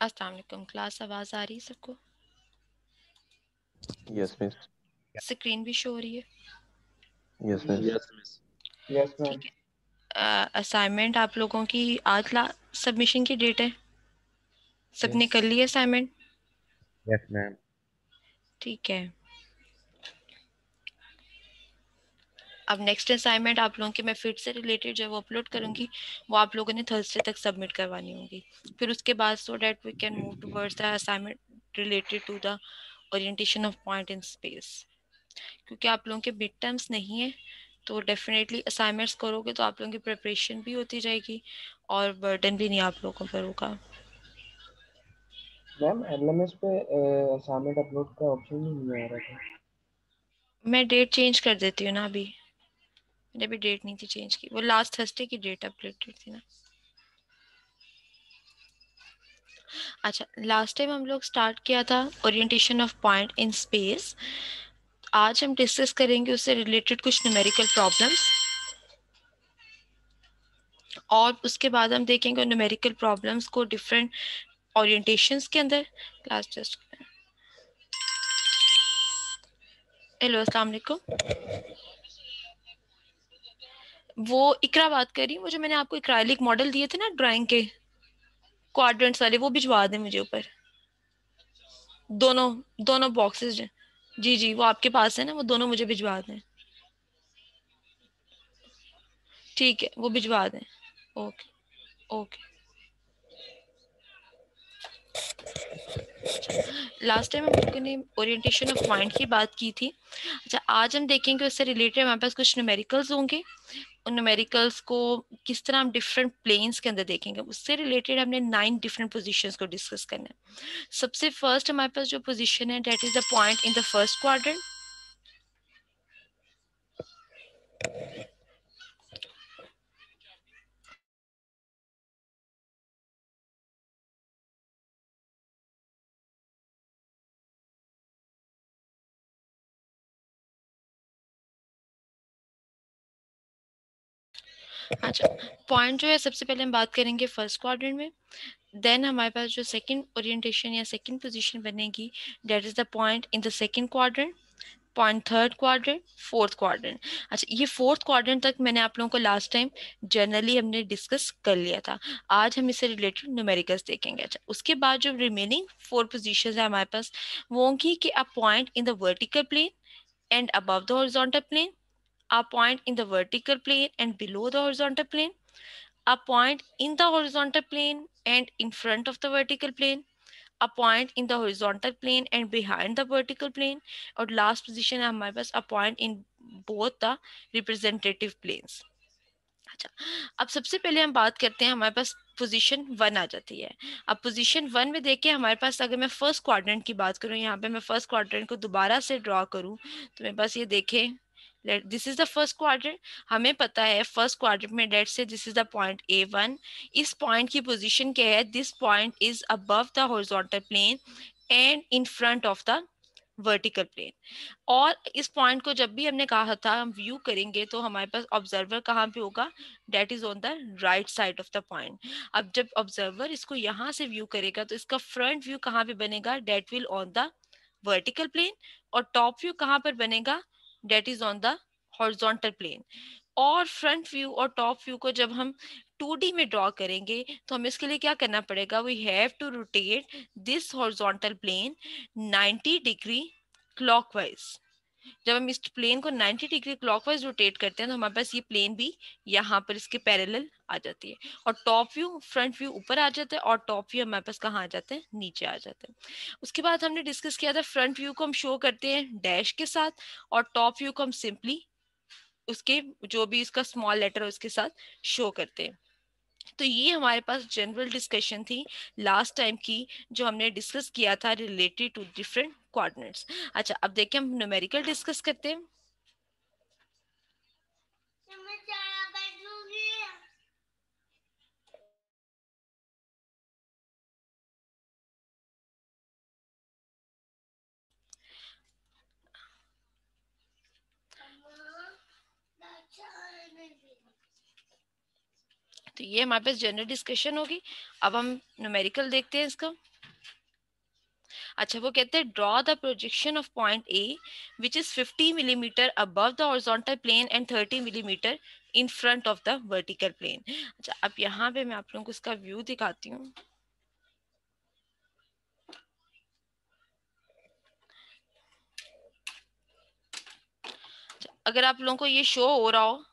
अस्सलाम वालेकुम। क्लास आवाज़ आ रही है सबको? Yes miss. स्क्रीन भी शो हो रही है? Yes miss. Yes miss. Yes ma'am. ठीक है। असाइनमेंट आप लोगों की आज सबमिशन की डेट है। सबने कर ली असाइनमेंट? Yes ma'am. ठीक है। अब नेक्स्ट असाइनमेंट आप लोगों की मैं फिर से रिलेटेड जो है वो अपलोड करूंगी, वो आप लोगों ने थर्सडे तक सबमिट करवानी होगी। फिर उसके बाद so that we can move towards the assignment related to the orientation of point in space. क्योंकि आप लोगों के मिड टर्म्स नहीं है तो डेफिनेटली असाइनमेंट्स करोगे तो आप लोगों की प्रिपरेशन भी होती जाएगी और बर्डन भी नहीं आप लोगों पर होगा। मैम एलएमएस पे असाइनमेंट अपलोड का ऑप्शन ही नहीं आ रहा था। मैं डेट चेंज कर देती हूँ ना। अभी मैंने भी डेट नहीं थी चेंज की, वो लास्ट थर्सडे की डेट अपडेटेड थी ना। अच्छा, लास्ट टाइम हम लोग स्टार्ट किया था orientation of point in space. आज हम डिस्कस करेंगे उससे रिलेटेड कुछ न्यूमेरिकल प्रॉब्लम्स और उसके बाद हम देखेंगे न्यूमेरिकल प्रॉब्लम्स को डिफरेंट ओरिएंटेशंस के अंदर। Class test. हेलो, अस्सलाम वालेकुम। वो इकरा बात कर रही हूँ। वो जो मैंने आपको इक्राइलिक मॉडल दिए थे ना ड्राइंग के क्वाड्रेंट्स वाले, वो भिजवा दें मुझे ऊपर। दोनों दोनों बॉक्सेस। जी जी, वो आपके पास है ना, वो दोनों मुझे भिजवा दें। ठीक है, वो भिजवा दें। Okay okay. लास्ट टाइम हम लोगों ने ओरिएंटेशन ऑफ पॉइंट की बात की थी। अच्छा, आज हम देखेंगे उससे रिलेटेड हमारे पास कुछ न्यूमेरिकल्स होंगे। उन न्यूमेरिकल्स को किस तरह हम डिफरेंट प्लेन्स के अंदर देखेंगे, उससे रिलेटेड हमने 9 डिफरेंट पोजीशंस को डिस्कस करना है। सबसे फर्स्ट हमारे पास जो पोजीशन है that is the point in the first quadrant. अच्छा, पॉइंट जो है सबसे पहले हम बात करेंगे फर्स्ट क्वाड्रेंट में। देन हमारे पास जो सेकंड ओरिएंटेशन या सेकंड पोजीशन बनेगी that is the point in the second quadrant, point third quadrant, fourth quadrant. अच्छा, ये फोर्थ क्वाड्रेंट तक मैंने आप लोगों को लास्ट टाइम जनरली हमने डिस्कस कर लिया था। आज हम इससे रिलेटेड न्यूमेरिकल्स देखेंगे। अच्छा, उसके बाद जो रिमेनिंग 4 पोजीशंस है हमारे पास वो होंगी कि a point in the vertical plane and above the horizontal plane, a point in the vertical plane and below the horizontal plane, a point in the horizontal plane and in front of the vertical plane, a point in the horizontal plane and behind the vertical plane, और last position है हमारे पास a point in both the representative planes। अच्छा, अब सबसे पहले हम बात करते हैं, हमारे पास पोजीशन 1 आ जाती है। अब पोजीशन 1 में देखिए हमारे पास, अगर मैं फर्स्ट क्वाड्रेंट की बात करूं, यहाँ पे मैं फर्स्ट क्वाड्रेंट को दोबारा से ड्रॉ करूं तो मेरे पास ये देखें, this is the first quadrant. हमें पता है फर्स्ट क्वाड्रेंट में डेट से this is the point A1। इस पॉइंट की पोजीशन क्या है? This point is above the horizontal plane and in front of the vertical plane. और इस पॉइंट को जब भी हमने कहा था हम व्यू करेंगे तो हमारे पास ऑब्जर्वर कहाँ पे होगा? That is on the right side of the point. अब जब ऑब्जर्वर इसको यहाँ से व्यू करेगा तो इसका फ्रंट व्यू कहाँ पे बनेगा? That will on the vertical plane. और टॉप व्यू कहाँ पर बनेगा? That is on the horizontal plane. और फ्रंट व्यू और टॉप व्यू को जब हम 2D में ड्रॉ करेंगे तो हमें इसके लिए क्या करना पड़ेगा? We have to rotate this horizontal plane 90 degree clockwise. जब हम इस प्लेन को 90 डिग्री क्लॉकवाइज रोटेट करते हैं तो हमारे पास ये प्लेन भी यहाँ पर इसके पैरेलल आ जाती है। और टॉप व्यू फ्रंट व्यू ऊपर आ जाता है और टॉप व्यू हमारे पास कहाँ आ जाते हैं? नीचे आ जाते हैं। उसके बाद हमने डिस्कस किया था फ्रंट व्यू को हम शो करते हैं डैश के साथ और टॉप व्यू को हम सिंपली उसके जो भी इसका स्मॉल लेटर है उसके साथ शो करते हैं। तो ये हमारे पास जनरल डिस्कशन थी लास्ट टाइम की, जो हमने डिस्कस किया था रिलेटेड टू डिफरेंट कोऑर्डिनेट्स। अच्छा, अब देखिए हम न्यूमेरिकल डिस्कस करते हैं। तो ये हमारे पास जनरल डिस्कशन होगी। अब हम न्यूमेरिकल देखते हैं इसका। अच्छा, वो कहते हैं draw the projection of point A which is 50 millimetre above the horizontal plane and 30 millimetre in front of the vertical plane. अच्छा, अब यहाँ पे मैं आप लोगों को इसका व्यू दिखाती हूँ। अगर आप लोगों को ये शो हो रहा हो,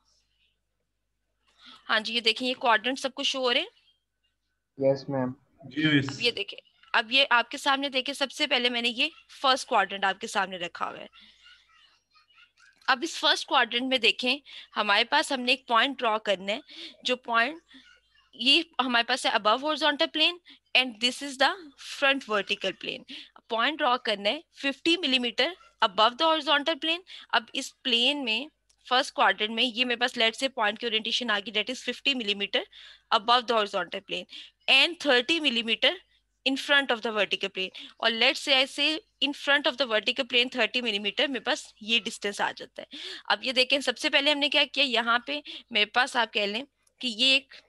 हाँ जी, ये देखिए, ये क्वाड्रेंट सबको शो हो रहे हैं। Yes ma'am. अब ये देखिए, अब ये आपके सामने देखिए, सबसे पहले मैंने ये फर्स्ट क्वाड्रेंट आपके सामने रखा हुआ है। अब इस फर्स्ट क्वाड्रेंट में देखें, हमारे पास हमने एक पॉइंट ड्रॉ करना है, जो पॉइंट ये हमारे पास है above horizontal plane and this is the front vertical plane. Point draw करना है 50 millimetre above the horizontal plane. अब इस प्लेन में फर्स्ट क्वाड्रेंट में ये मेरे पास लेट से पॉइंट की ओरिएंटेशन आ गई, that is 50 millimetre above the horizontal plane and 30 millimetre in front of the vertical plane. और लेट से ऐसे in front of the vertical plane 30 millimetre मेरे पास ये डिस्टेंस आ जाता है। अब ये देखें, सबसे पहले हमने क्या किया, यहाँ पे मेरे पास आप कह लें कि ये एक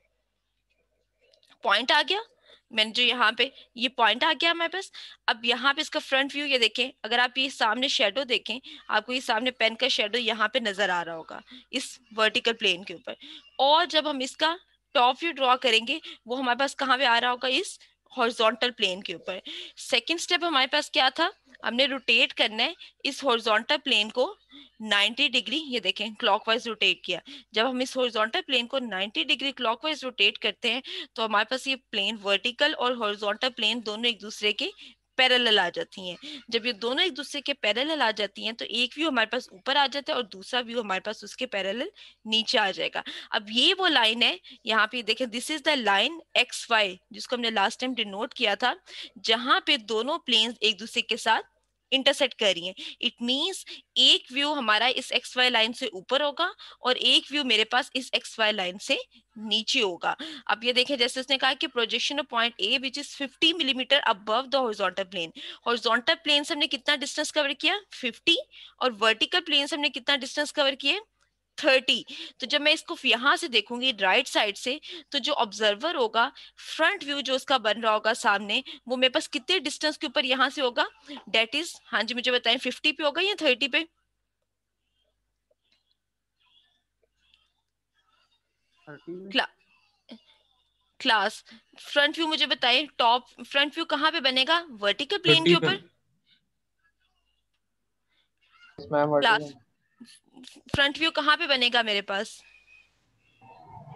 पॉइंट आ गया, मैंने जो यहाँ पे ये पॉइंट आ गया हमारे पास। अब यहाँ पे इसका फ्रंट व्यू ये देखें, अगर आप ये सामने शेडो देखें, आपको ये सामने पेन का शेडो यहाँ पे नजर आ रहा होगा इस वर्टिकल प्लेन के ऊपर। और जब हम इसका टॉप व्यू ड्रॉ करेंगे, वो हमारे पास कहाँ पे आ रहा होगा, इस हॉरिजॉन्टल प्लेन के ऊपर। सेकेंड स्टेप हमारे पास क्या था, हमने रोटेट करना है इस हॉरिजॉन्टल प्लेन को 90 डिग्री, ये देखें क्लॉकवाइज रोटेट किया। जब हम इस हॉरिजॉन्टल प्लेन को 90 डिग्री क्लॉकवाइज रोटेट करते हैं, तो हमारे पास ये प्लेन वर्टिकल और हॉरिजॉन्टल प्लेन दोनों एक दूसरे के पैरेलल आ जाती हैं। जब ये दोनों एक दूसरे के पैरेलल आ जाती हैं, तो एक व्यू हमारे पास ऊपर आ जाता है और दूसरा व्यू हमारे पास उसके पैरेलल नीचे आ जाएगा। अब ये वो लाइन है, यहाँ पे देखें, this is the line X Y, जिसको हमने लास्ट टाइम डिनोट किया था, जहां पे दोनों प्लेन्स एक दूसरे के साथ इंटरसेक्ट कर रही हैं। इट मींस एक व्यू हमारा इस एक्स वाई लाइन से ऊपर होगा और एक व्यू मेरे पास इस एक्स वाई लाइन से नीचे होगा। अब ये देखें, जैसे उसने कहा कि projection of point A which is 50 millimetre above the horizontal plane. Horizontal plane से हमने कितना डिस्टेंस कवर किया, 50, और वर्टिकल प्लेन से हमने कितना डिस्टेंस कवर किया, 30। तो जब मैं इसको यहाँ से देखूंगी राइट साइड से, तो जो ऑब्जर्वर होगा, फ्रंट व्यू जो उसका बन रहा होगा सामने, वो मेरे पास कितने डिस्टेंस के ऊपर यहाँ से होगा, डेट इज, हाँ जी मुझे बताएं, 50 पे होगा या 30 पे? 30 क्लास, फ्रंट व्यू मुझे बताएं, टॉप फ्रंट व्यू कहाँ पे बनेगा, वर्टिकल प्लेन के ऊपर? मैम। क्लास, फ्रंट व्यू कहाँ पे बनेगा मेरे पास,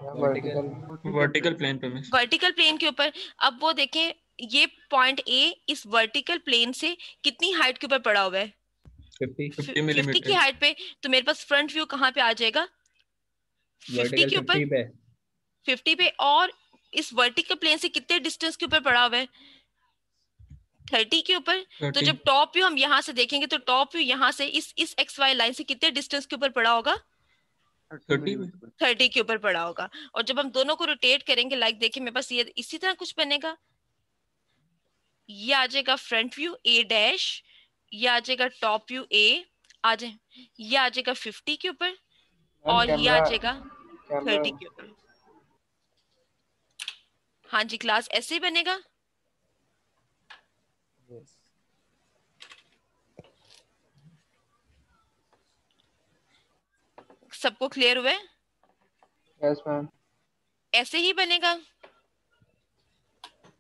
वर्टिकल प्लेन पे मिस। वर्टिकल प्लेन के ऊपर। अब वो देखें, ये पॉइंट ए इस वर्टिकल प्लेन से कितनी हाइट के ऊपर पड़ा हुआ है, 50 की हाइट पे। तो मेरे पास फ्रंट व्यू कहाँ पे आ जाएगा, 50 के ऊपर, 50 पे। और इस वर्टिकल प्लेन से कितने डिस्टेंस के ऊपर पड़ा हुआ है, 30 के ऊपर। तो जब टॉप व्यू हम यहाँ से देखेंगे, तो टॉप व्यू यहाँ से इस एक्स वाई लाइन से कितने डिस्टेंस के ऊपर पड़ा होगा, 30 के ऊपर पड़ा होगा। और जब हम दोनों को रोटेट करेंगे, लाइक देखिए मेरे पास ये इसी तरह कुछ बनेगा, ये आ जाएगा फ्रंट व्यू ए डैश, ये आ जाएगा टॉप व्यू ए, आ जाए ये आ जाएगा 50 के ऊपर, और ये आ जाएगा 30 के ऊपर। हाँ जी क्लास, ऐसे ही बनेगा। सबको क्लियर हुआ है? Yes ma'am. ऐसे ही बनेगा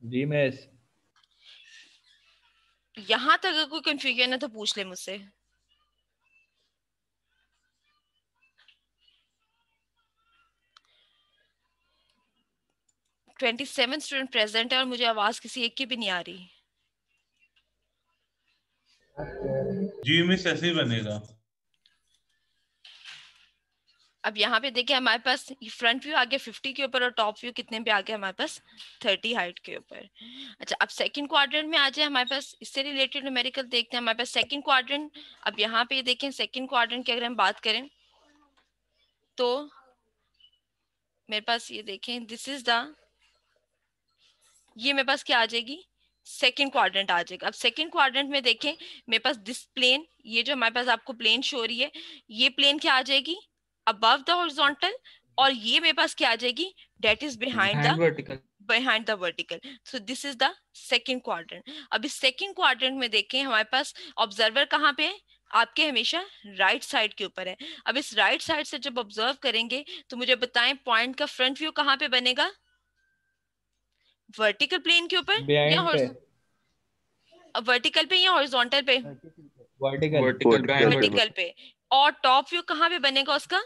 जी मिस। यहाँ तक अगर कोई कंफ्यूजन है तो पूछ ले मुझसे। ट्वेंटी 27 स्टूडेंट प्रेजेंट है और मुझे आवाज किसी एक की भी नहीं आ रही। जी मिस, ऐसे ही बनेगा। अब यहाँ पे देखिए, हमारे पास फ्रंट व्यू आ गया 50 के ऊपर और टॉप व्यू कितने पे आ गया हमारे पास, 30 हाइट के ऊपर। अच्छा, अब सेकंड क्वाड्रेंट में आ जाए, हमारे पास इससे रिलेटेड न्यूमेरिकल देखते हैं। हमारे पास सेकंड क्वाड्रेंट, अब यहाँ पे देखें सेकंड क्वाड्रेंट की अगर हम बात करें, तो मेरे पास ये देखें, दिस इज द, ये मेरे पास क्या आ जाएगी, सेकंड क्वाड्रेंट आ जाएगा। अब सेकंड क्वाड्रेंट में देखें, मेरे पास दिस प्लेन, ये जो हमारे पास आपको प्लेन शो हो रही है, ये प्लेन क्या आ जाएगी, अबव द हॉरिजॉन्टल, और ये मेरे पास क्या आ जाएगी, that is behind the behind the vertical. So this is the second quadrant. अब इस सेकंड क्वाड्रेंट में देखें हमारे पास ऑब्जर्वर कहाँ पे है, आपके हमेशा राइट साइड के ऊपर है. अब इस राइट साइड से जब ऑब्जर्व करेंगे तो मुझे बताएं पॉइंट का फ्रंट व्यू कहाँ पे बनेगा, वर्टिकल प्लेन के ऊपर या वर्टिकल पे या हॉरिजॉन्टल पे, वर्टिकल पे. और टॉप व्यू कहाँ पे बनेगा उसका,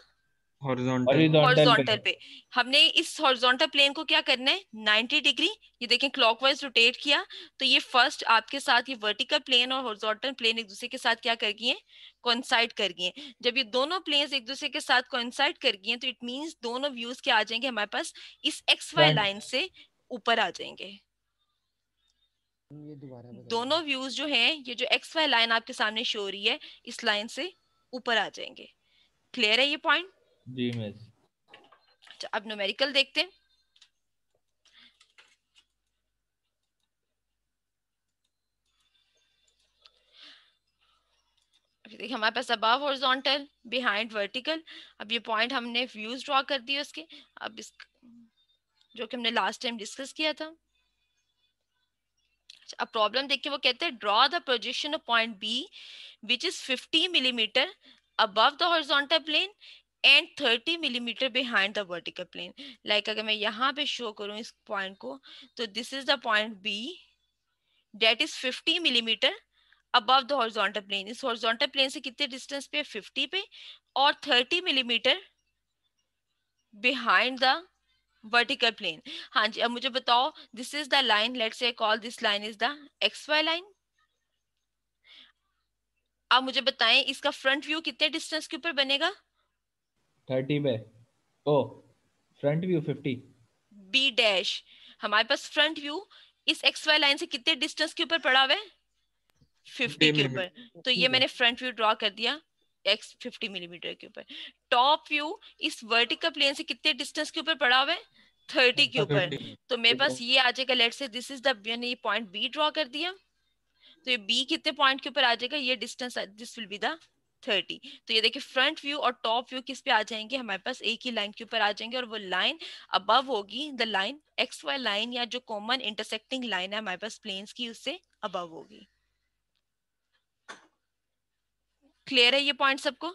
हॉरिजॉन्टल पे. हमने इस हॉरिजॉन्टल प्लेन को क्या करना है 90 डिग्री, ये देखें क्लॉकवाइज रोटेट किया तो ये फर्स्ट आपके साथ ये वर्टिकल प्लेन और हॉरिजॉन्टल प्लेन एक दूसरे के साथ क्या कर गई हैं, कोइंसाइड कर गई हैं. जब ये दोनों प्लेन्स एक दूसरे के साथ कोइंसाइड कर गई हैं तो इट मींस दोनों व्यूज क्या आ जाएंगे हमारे पास इस एक्स वाई लाइन से ऊपर आ जाएंगे. ये दोबारा बताइए. दोनों व्यूज जो हैं ये जो एक्स वाई लाइन आपके सामने शो हो रही है इस लाइन से ऊपर आ जाएंगे. क्लियर है ये पॉइंट? जी मिस. अच्छा अब न्यूमेरिकल देखते हैं. देखिए हमारे पास अबव हॉरिजॉन्टल बिहाइंड वर्टिकल. अब ये पॉइंट हमने व्यूज ड्रॉ कर दिए उसके. अब इस जो कि हमने लास्ट टाइम डिस्कस किया था. अब प्रॉब्लम देखिए वो कहते हैं draw the projection of point B which is 50 millimetre above the horizontal plane and 30 millimetre behind the vertical plane. Like अगर मैं यहाँ पे शो करूँ इस पॉइंट को तो this is the point B that is 50 millimetre above the horizontal plane. इस horizontal plane से कितने डिस्टेंस पे, 50 पे, और 30 millimetre behind the vertical plane. हाँ जी अब मुझे बताओ this is the line, let's say call this line is the X Y line. अब मुझे बताएं इसका फ्रंट व्यू कितने डिस्टेंस के ऊपर बनेगा, 30 पे. ओ फ्रंट व्यू 50. बी डैश हमारे पास फ्रंट व्यू इस एक्स वाई लाइन से कितने डिस्टेंस के ऊपर पड़ा हुआ है, 50 के ऊपर. तो ये मैंने फ्रंट व्यू ड्रॉ कर दिया एक्स 50 मिलीमीटर के ऊपर. टॉप व्यू इस वर्टिकल प्लेन से कितने डिस्टेंस के ऊपर पड़ा हुआ है, 30 के ऊपर. तो मेरे पास ये आ जाएगा, let's say this is the, मैंने ये पॉइंट बी ड्रॉ कर दिया तो ये बी कितने पॉइंट के ऊपर आ जाएगा, ये distance this will be the 30. तो ये देखिए फ्रंट व्यू और टॉप व्यू किस पे आ जाएंगे, हमारे पास एक ही लाइन के ऊपर आ जाएंगे. और वो लाइन अबव होगी the line X Y line, या जो कॉमन इंटरसेक्टिंग लाइन है हमारे पास प्लेन्स की उससे अबव होगी. क्लियर है ये पॉइंट सबको?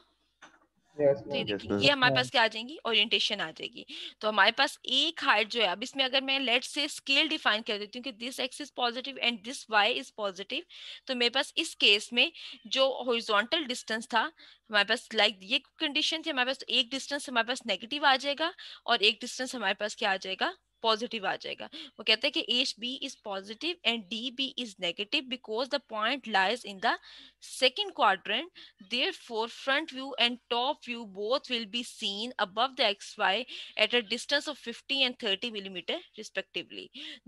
तो ये देखिए ये हमारे पास क्या आ जाएंगी, ओरिएंटेशन आ जाएगी. तो हमारे पास एक हाइट जो है, अब इसमें अगर मैं लेट से स्केल डिफाइन कर देती हूँ कि this X is positive and this Y is positive, तो मेरे पास इस केस में जो हॉरिजॉन्टल डिस्टेंस था हमारे पास, लाइक ये कंडीशन थी, हमारे पास एक डिस्टेंस हमारे पास नेगेटिव आ जाएगा और एक डिस्टेंस हमारे पास क्या आ जाएगा, पॉजिटिव आ जाएगा. वो कहते हैं कि H B is positive and D B is negative because the point lies in the second quadrant. Therefore, front view and top view both will be seen above the XY at a distance of 50 and 30 millimeter respectively.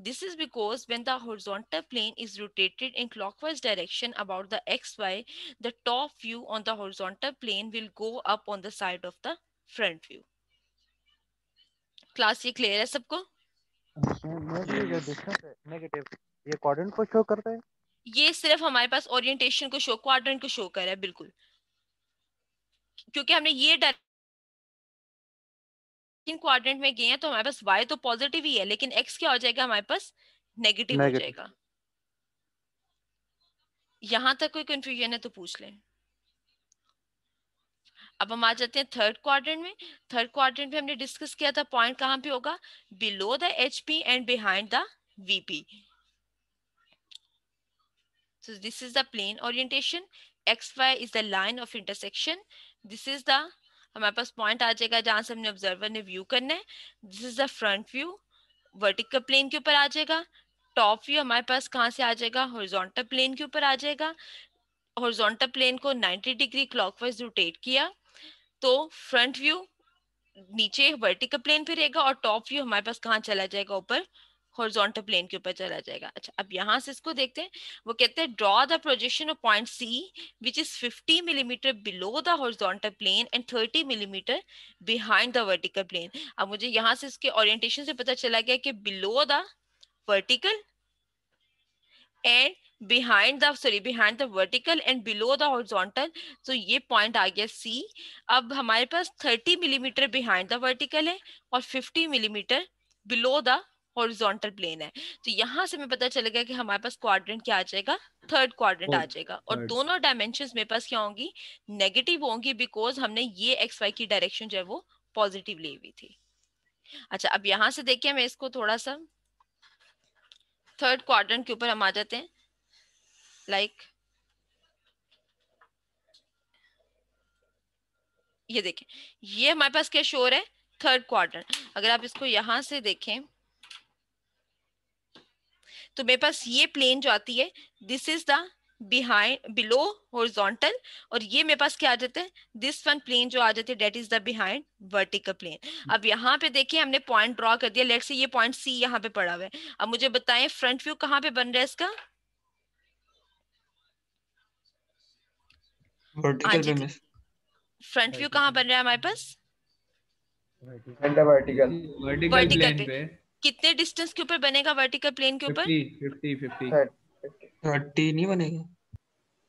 This is because when the horizontal plane is rotated in clockwise direction about the XY, the top view on the horizontal plane will go up on the side of the front view. Class ये clear है सबको? Negative ये quadrant को show करता है, ये सिर्फ हमारे पास ओरिएंटेशन को शो, क्वाड्रेंट को शो कर रहा है बिल्कुल, क्योंकि हमने ये क्वाड्रेंट में गए हैं तो हमारे पास y तो पॉजिटिव ही है लेकिन x क्या हो जाएगा हमारे पास, नेगेटिव हो जाएगा. यहां तक कोई कंफ्यूजन है तो पूछ लें. अब हम आ जाते हैं थर्ड क्वाड्रेंट में. थर्ड क्वाड्रेंट में हमने डिस्कस किया था पॉइंट कहां पे होगा, below the HP and behind the VP. So this is the plane orientation. XY is the line of intersection. This is the, हमारे पास पॉइंट आ जाएगा जहां से हमने ऑब्जर्वर ने व्यू करना है. This is the front view, vertical plane के ऊपर आ जाएगा. टॉप व्यू हमारे पास कहाँ से आ जाएगा, हॉरिजॉन्टल प्लेन के ऊपर आ जाएगा. हॉरिजॉन्टल प्लेन को 90 डिग्री क्लॉकवाइज रोटेट किया तो फ्रंट व्यू नीचे वर्टिकल प्लेन पे रहेगा और टॉप व्यू हमारे पास कहाँ चला जाएगा, ऊपर हॉरिजॉन्टल प्लेन के ऊपर चला जाएगा. अच्छा अब यहाँ से इसको देखते हैं. वो कहते हैं draw the projection of point C which is 50 millimetre below the horizontal plane and 30 millimetre behind the vertical plane. अब मुझे यहाँ से इसके ओरिएंटेशन से पता चला गया कि below the vertical and behind the vertical and below the horizontal. तो ये पॉइंट आ गया C. अब हमारे पास 30 मिलीमीटर बिहाइंड द वर्टिकल है और 50 millimetre below the horizontal plane है। तो यहाँ से हमें पता चलेगा कि हमारे पास क्वाड्रेंट क्या आ जाएगा, थर्ड क्वाड्रेंट आ जाएगा। और दोनों डायमेंशंस मेरे पास क्या होंगी, नेगेटिव होंगी, बिकॉज हमने ये एक्स वाई की डायरेक्शन जो है वो पॉजिटिव ली हुई थी। अच्छा, अब यहाँ से देखिए मैं इसको थोड़ा सा थर्ड क्वाड्रेंट के ऊपर हम आ जाते हैं। लाइक ये देखें, ये हमारे पास क्या शो है, थर्ड क्वाड्रेंट। अगर आप इसको यहां से देखें तो मेरे पास ये प्लेन जो आती है, this is the behind below horizontal, और ये मेरे पास क्या आ जाता है, दिस वन प्लेन जो आ जाती है, that is the behind vertical plane. अब यहाँ पे देखिए हमने पॉइंट ड्रॉ कर दिया, लेट्स से ये पॉइंट सी यहाँ पे पड़ा हुआ है। अब मुझे बताएं फ्रंट व्यू कहाँ पे बन रहा है इसका। वर्टिकल पे मिस। फ्रंट व्यू कहाँ बन रहा है हमारे पास, वर्टिकल वर्टिकल पे। कितने डिस्टेंस के ऊपर बनेगा वर्टिकल प्लेन के ऊपर, 30 नहीं बनेगा।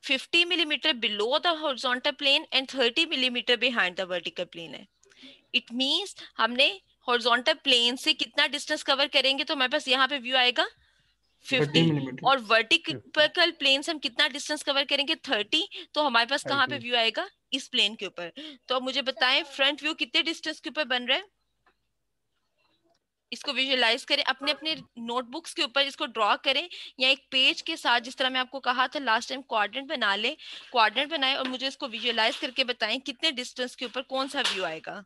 50 millimetre below the horizontal plane and 30 millimetre behind the vertical plane है। इट मींस हमने हॉरिजॉन्टल प्लेन से कितना डिस्टेंस कवर करेंगे तो हमारे पास यहाँ पे व्यू आएगा 50, और वर्टिकल प्लेन से हम कितना डिस्टेंस कवर करेंगे 30, तो हमारे पास कहाँ पे व्यू आएगा, इस प्लेन के ऊपर। तो अब मुझे बताएं फ्रंट व्यू कितने डिस्टेंस के ऊपर बन रहा है, इसको विजुअलाइज करें अपने अपने नोटबुक्स के ऊपर, इसको ड्रॉ करें या एक पेज के साथ, जिस तरह मैं आपको कहा था लास्ट टाइम, क्वाड्रेंट बना ले, क्वाड्रेंट बनाए और मुझे इसको विजुअलाइज करके बताएं कितने डिस्टेंस के ऊपर कौन सा व्यू आएगा।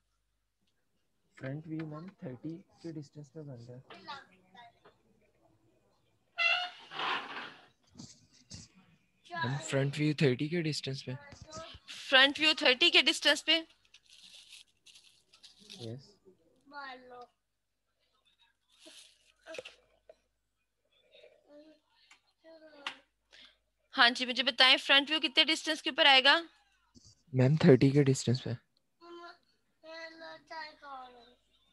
फ्रंट व्यू मैम 30 के डिस्टेंस पे बन रहा है। फ्रंट व्यू 30 के डिस्टेंस पे, फ्रंट व्यू 30 के डिस्टेंस पे। यस हाँ जी, मुझे बताएं फ्रंट व्यू कितने डिस्टेंस के ऊपर आएगा। मैम 30 के डिस्टेंस पे।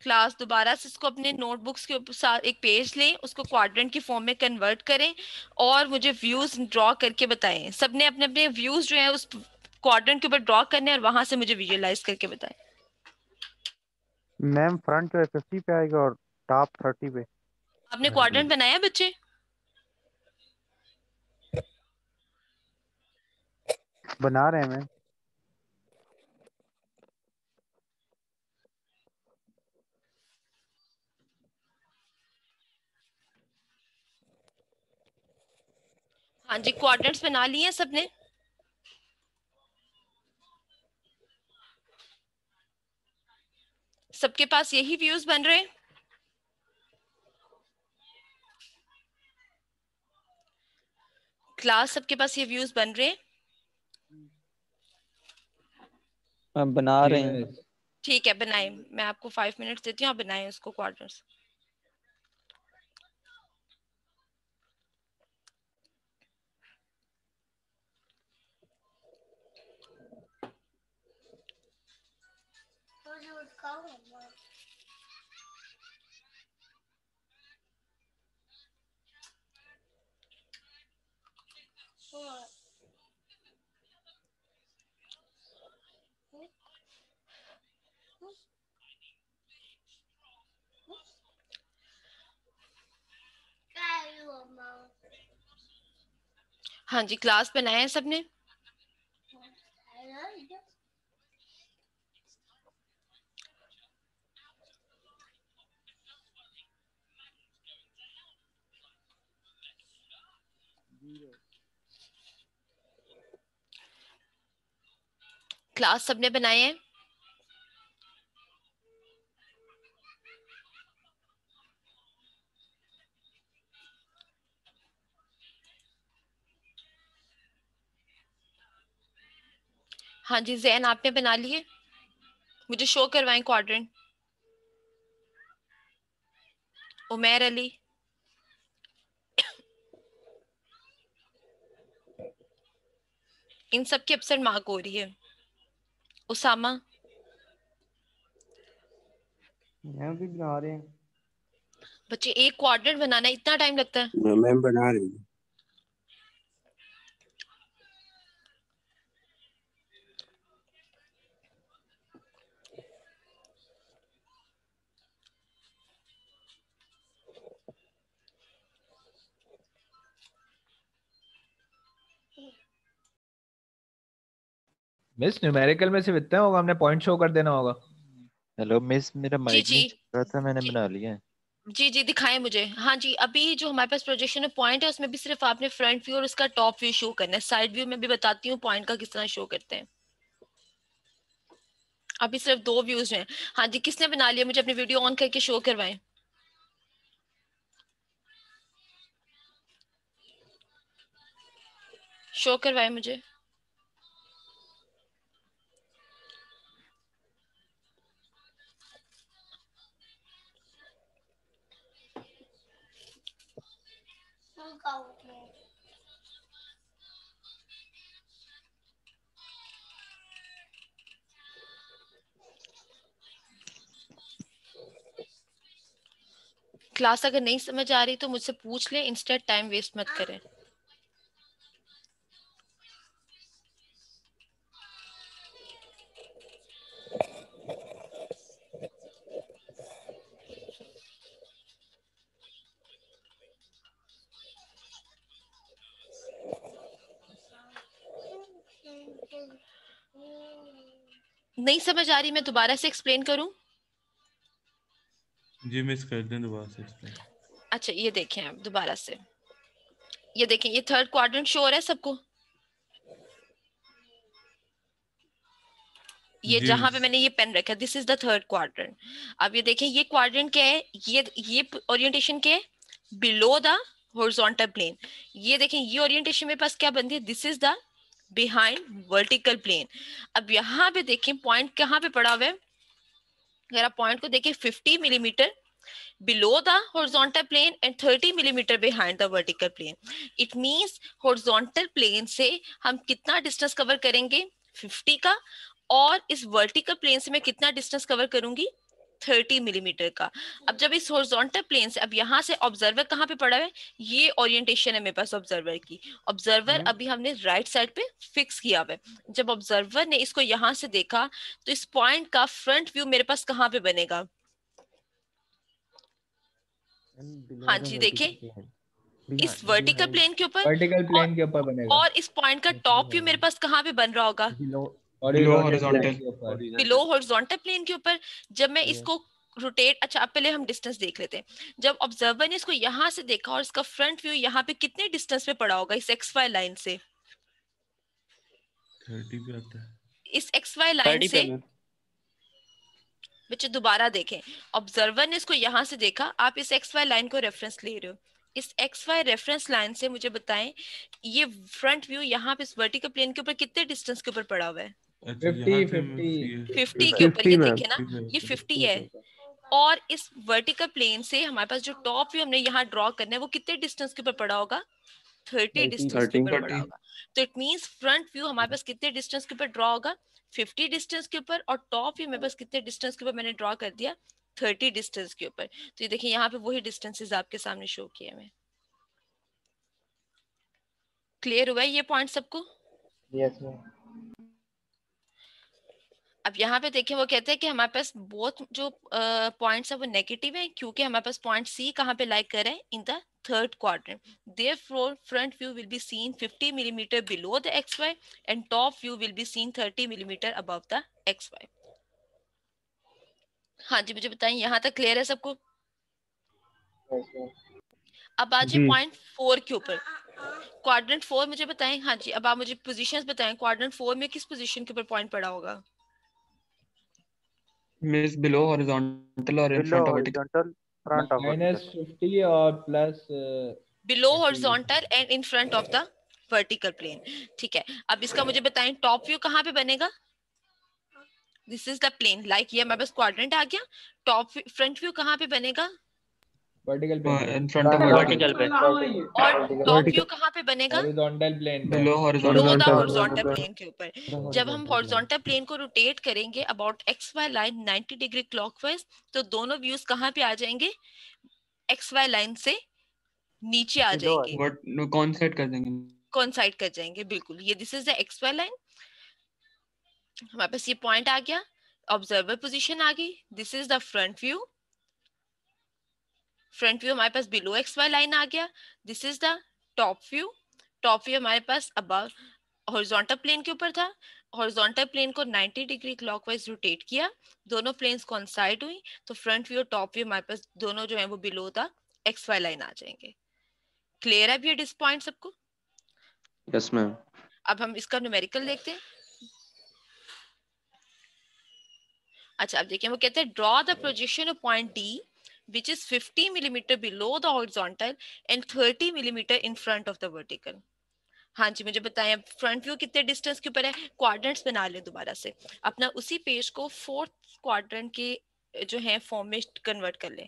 क्लास दोबारा से इसको अपने नोटबुक्स के ऊपर साथ एक पेज लें, उसको क्वाड्रेंट की फॉर्म में कन्वर्ट करें और मुझे व्यूज ड्रॉ करके बताएं। सबने अपने अपने व्यूज जो है उस क्वाड्रेंट के ऊपर ड्रॉ करने और वहां से मुझे विजुअलाइज करके बताएं। मैम फ्रंट जो है 50 पे आएगा और टॉप 30 पे। आपने क्वाड्रेंट बनाया बच्चे, बना रहे हैं मैम। हाँ जी, क्वाड्रेंट्स बना लिए हैं सबने। सबके पास यही व्यूज बन रहे हैं। क्लास सबके पास ये व्यूज बन रहे हैं। बना रहे हैं। ठीक है, बनाएं, मैं आपको 5 मिनट्स देती हूँ, आप बनाएं उसको क्वाड्रेंट्स। हाँ जी, क्लास बनाए हैं सबने। क्लास सबने बनाए हैं। हाँ जी, जैन आपने बना लिए, मुझे शो करवाएं क्वाड्रेंट। उमैर अली, इन सब की अपसेंट मार्क हो रही है। उसामा, मैम भी बना रहे हैं। बच्चे एक क्वाड्रेंट बनाना इतना टाइम लगता है। मैम बना रही हूँ। मिस न्यूमेरिकल में सिर्फ इतना होगा, हमने पॉइंट शो कर देना होगा। हेलो मिस, मेरा जी माइक जी नहीं चल रहा था, मैंने जी बना लिया है। जी जी दिखाएं मुझे। हाँ जी, अभी जो हमारे पास प्रोजेक्शन में पॉइंट है उसमें भी सिर्फ आपने फ्रंट व्यू और उसका टॉप व्यू शो करना है। साइड व्यू में भी बताती हूँ पॉइंट का किस तरह शो करते हैं। अभी सिर्फ 2 व्यूज हैं। हाँ जी, किसने बना लिया मुझे अपनी वीडियो ऑन करके शो करवाएं। शो करवाएं मुझे। क्लास अगर नहीं समझ आ रही तो मुझसे पूछ लें, इंस्टेड टाइम वेस्ट मत करें। नहीं समझ आ रही, मैं दोबारा से एक्सप्लेन करूं? जी मिस कर दें दोबारा से explain। अच्छा ये देखें आप दोबारा से, ये देखें, ये थर्ड क्वाड्रेंट शो हो रहा है सबको। ये जी जहां पे मिस। मैंने ये पेन रखा, this is the third quadrant. अब ये देखें, ये क्वाड्रेंट क्या है, ये ओरिएंटेशन क्या है, बिलो द हॉरिजॉन्टल प्लेन। ये देखें, ये ओरिएंटेशन मेरे पास क्या बनती है, this is the behind vertical plane. अब यहाँ पे देखें पॉइंट कहाँ पे पड़ा हुआ है। अगर आप पॉइंट को देखें 50 millimetre below the horizontal plane and 30 millimeter behind the vertical plane. It means horizontal plane से हम कितना डिस्टेंस कवर करेंगे, 50 का, और इस वर्टिकल प्लेन से मैं कितना डिस्टेंस कवर करूंगी, 30 मिलीमीटर का। अब जब इस हॉरिजॉन्टल प्लेन से, अब यहाँ से ऑब्जर्वर कहाँ पे पड़ा है, ये ओरिएंटेशन है मेरे पास ऑब्जर्वर की। ऑब्जर्वर अभी हमने राइट साइड पे फिक्स किया हुआ है। जब ऑब्जर्वर ने इसको यहाँ से देखा तो इस पॉइंट का फ्रंट व्यू मेरे पास कहाँ पे बनेगा। हाँ जी देखिए, इस वर्टिकल प्लेन के ऊपर, वर्टिकल प्लेन के ऊपर बनेगा। और इस पॉइंट का टॉप व्यू मेरे पास कहाँ पे बन रहा होगा, horizontal। बिलो हॉरिजॉन्टल प्लेन के ऊपर। जब मैं इसको रोटेट, अच्छा अब पहले हम डिस्टेंस देख लेते हैं। जब ऑब्जर्वर ने इसको यहाँ से देखा और इसका फ्रंट व्यू यहाँ पे कितने डिस्टेंस पे पड़ा होगा इस एक्स वाई लाइन से, 30 पे आता है। इस एक्स वाई लाइन से। बच्चे दोबारा देखें, ऑब्जर्वर ने इसको यहाँ से देखा, आप इस एक्स वाई लाइन को रेफरेंस ले रहे हो, इस एक्स वाई रेफरेंस लाइन से मुझे बताएं ये फ्रंट व्यू यहाँ पे इस वर्टिकल प्लेन के ऊपर कितने डिस्टेंस के ऊपर पड़ा हुआ है, अच्छा 50 यहाँ से 50 के ऊपर। ये देखे ना, 50 ये 50 है, और इस वर्टिकल प्लेन से हमारे पास जो टॉप व्यू हमने यहाँ ड्रॉ करना है वो कितने डिस्टेंस के ऊपर पड़ा होगा, 30 डिस्टेंस के ऊपर पड़ा होगा। तो इट मींस फ्रंट व्यू हमारे पास कितने डिस्टेंस के ऊपर ड्रॉ होगा, 50 डिस्टेंस के ऊपर, और टॉप व्यू मेरे पास कितने डिस्टेंस के ऊपर मैंने ड्रॉ कर दिया, 30 डिस्टेंस के ऊपर। तो ये देखिए यहाँ पे वही डिस्टेंसेस आपके सामने शो किए हैं। क्लियर हुआ है ये पॉइंट सबको? Yes ma'am. अब यहाँ पे देखिए वो कहते हैं कि हमारे पास बोथ जो पॉइंट्स है वो नेगेटिव है, क्योंकि हमारे पास पॉइंट सी कहाँ पे लाइक कर रहे हैं, in the third quadrant. Therefore, front view will be seen 50 millimeter below the XY and top view will be seen 30 millimeter above the XY. हाँ जी मुझे बताएं, यहाँ तक क्लियर है सबको? अब आ जाए पॉइंट 4 के ऊपर, क्वाड्रेंट 4 मुझे बताएं। हाँ जी, अब आप मुझे पोजीशंस बताएं, क्वाड्रेंट 4 में किस पोजीशन के ऊपर पॉइंट पड़ा होगा? Miss below horizontal or in below front of vertical? horizontal, front of minus vertical. 50 और plus below horizontal and in front of the vertical plane. ठीक है, अब इसका मुझे बताएं टॉप व्यू कहाँ पे बनेगा। This is the plane, like ये हमारे पास क्वाड्रेंट आ गया, टॉप फ्रंट व्यू कहाँ पे बनेगा, vertical plane In front of vertical. और टॉप व्यू कहाँ पे बनेगा, हॉरिजॉन्टल प्लेन पे। Below the horizontal. Horizontal plane के ऊपर। जब हम हॉरिजॉन्टल प्लेन को रोटेट करेंगे about X Y line 90 degree clockwise, तो दोनों व्यूज कहाँ पे आ जाएंगे, एक्स वाई लाइन से नीचे आ जाएंगे, What? No, coincide कर देंगे. कोइंसाइड कर जाएंगे, बिल्कुल। ये this is the X Y line, हमारे पास ये पॉइंट आ गया, ऑब्जर्वर पोजीशन आ गई, this is the front view. Front view हमारे पास बिलो एक्स वाई लाइन आ गया, this is the top view. Top view हमारे पास अबव हॉरिजॉन्टल प्लेन के ऊपर था, हॉरिजॉन्टल प्लेन को 90 डिग्री क्लॉकवाइज रोटेट किया, दोनों प्लेन्स कॉन्साइड हुई, तो फ्रंट व्यू और टॉप व्यू हमारे पास दोनों जो है वो below the X Y line आ जाएंगे। क्लियर है ये पॉइंट सबको? Yes ma'am. अब हम इसका न्यूमेरिकल देखते हैं। अच्छा, अब देखिए वो कहते हैं draw the projection of point D which is 50 millimeter below the horizontal and 30 millimeter in front of the vertical। हाँ जी, मुझे बताएं फ्रंट व्यू कितने डिस्टेंस के ऊपर है? क्वाड्रेंट्स बना लें दोबारा से, अपना उसी पेज को फोर्थ क्वाड्रेंट के जो है फॉर्म में कन्वर्ट कर लें।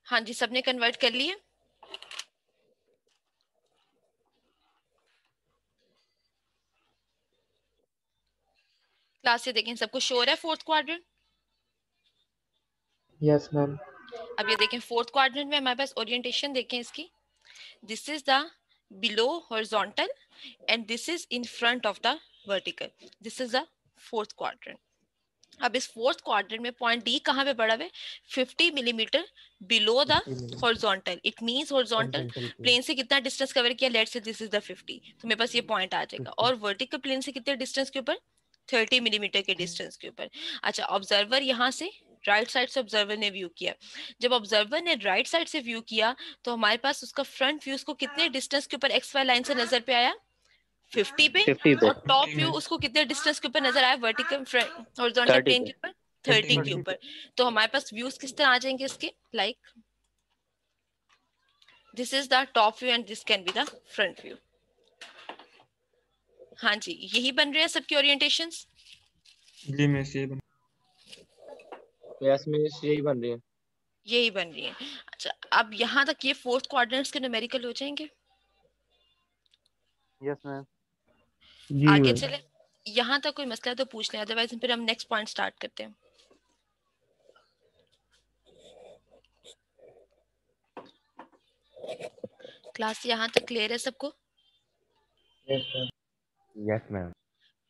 हाँ जी, सबने कन्वर्ट कर लिए? क्लास से देखें सबको श्योर है फोर्थ क्वाड्रेंट? Yes ma'am. अब ये देखें फोर्थ क्वाड्रेंट में हमारे पास ओरिएंटेशन देखें इसकी, this is the below horizontal and this is in front of the vertical, this is the fourth quadrant. अब इस फोर्थ क्वाड्रेंट में पॉइंट डी कहाँ पे पड़ा है? 50 millimetre below the horizontal. It means horizontal plane से कितना डिस्टेंस कवर किया? Let's say this is the 50, तो मेरे पास ये पॉइंट आ जाएगा। और वर्टिकल प्लेन से कितने डिस्टेंस के ऊपर? 30 मिलीमीटर के डिस्टेंस के ऊपर। अच्छा, ऑब्जर्वर यहाँ से राइट साइड से ऑब्जर्वर ने व्यू किया। जब ऑब्जर्वर ने राइट साइड से व्यू किया तो हमारे पास उसका फ्रंट व्यू उसको कितने डिस्टेंस के ऊपर एक्स वाई लाइन से नजर पे आया? 50 पे। 50 पे। और टॉप व्यू उसको कितने डिस्टेंस के ऊपर नजर आया? वर्टिकल हॉरिजॉन्टल प्लेन के ऊपर 30 के ऊपर। तो हमारे पास व्यूज किस तरह आ जाएंगे इसके? Like this is the top view and this can be the front view. हाँ जी, यही बन रहे हैं सबके ओरिएंटेशंस? जी मिस यही बन यस मिस, यही बन रही है। यही बन रही है। अच्छा, अब यहाँ तक ये फोर्थ क्वाड्रेंट्स के न्यूमेरिकल हो जाएंगे। Yes ma'am. आगे चले, यहाँ तक कोई मसला है तो पूछ लें, अदरवाइज फिर हम नेक्स्ट पॉइंट स्टार्ट करते हैं। क्लास यहाँ तक क्लियर है सबको? Yes ma'am.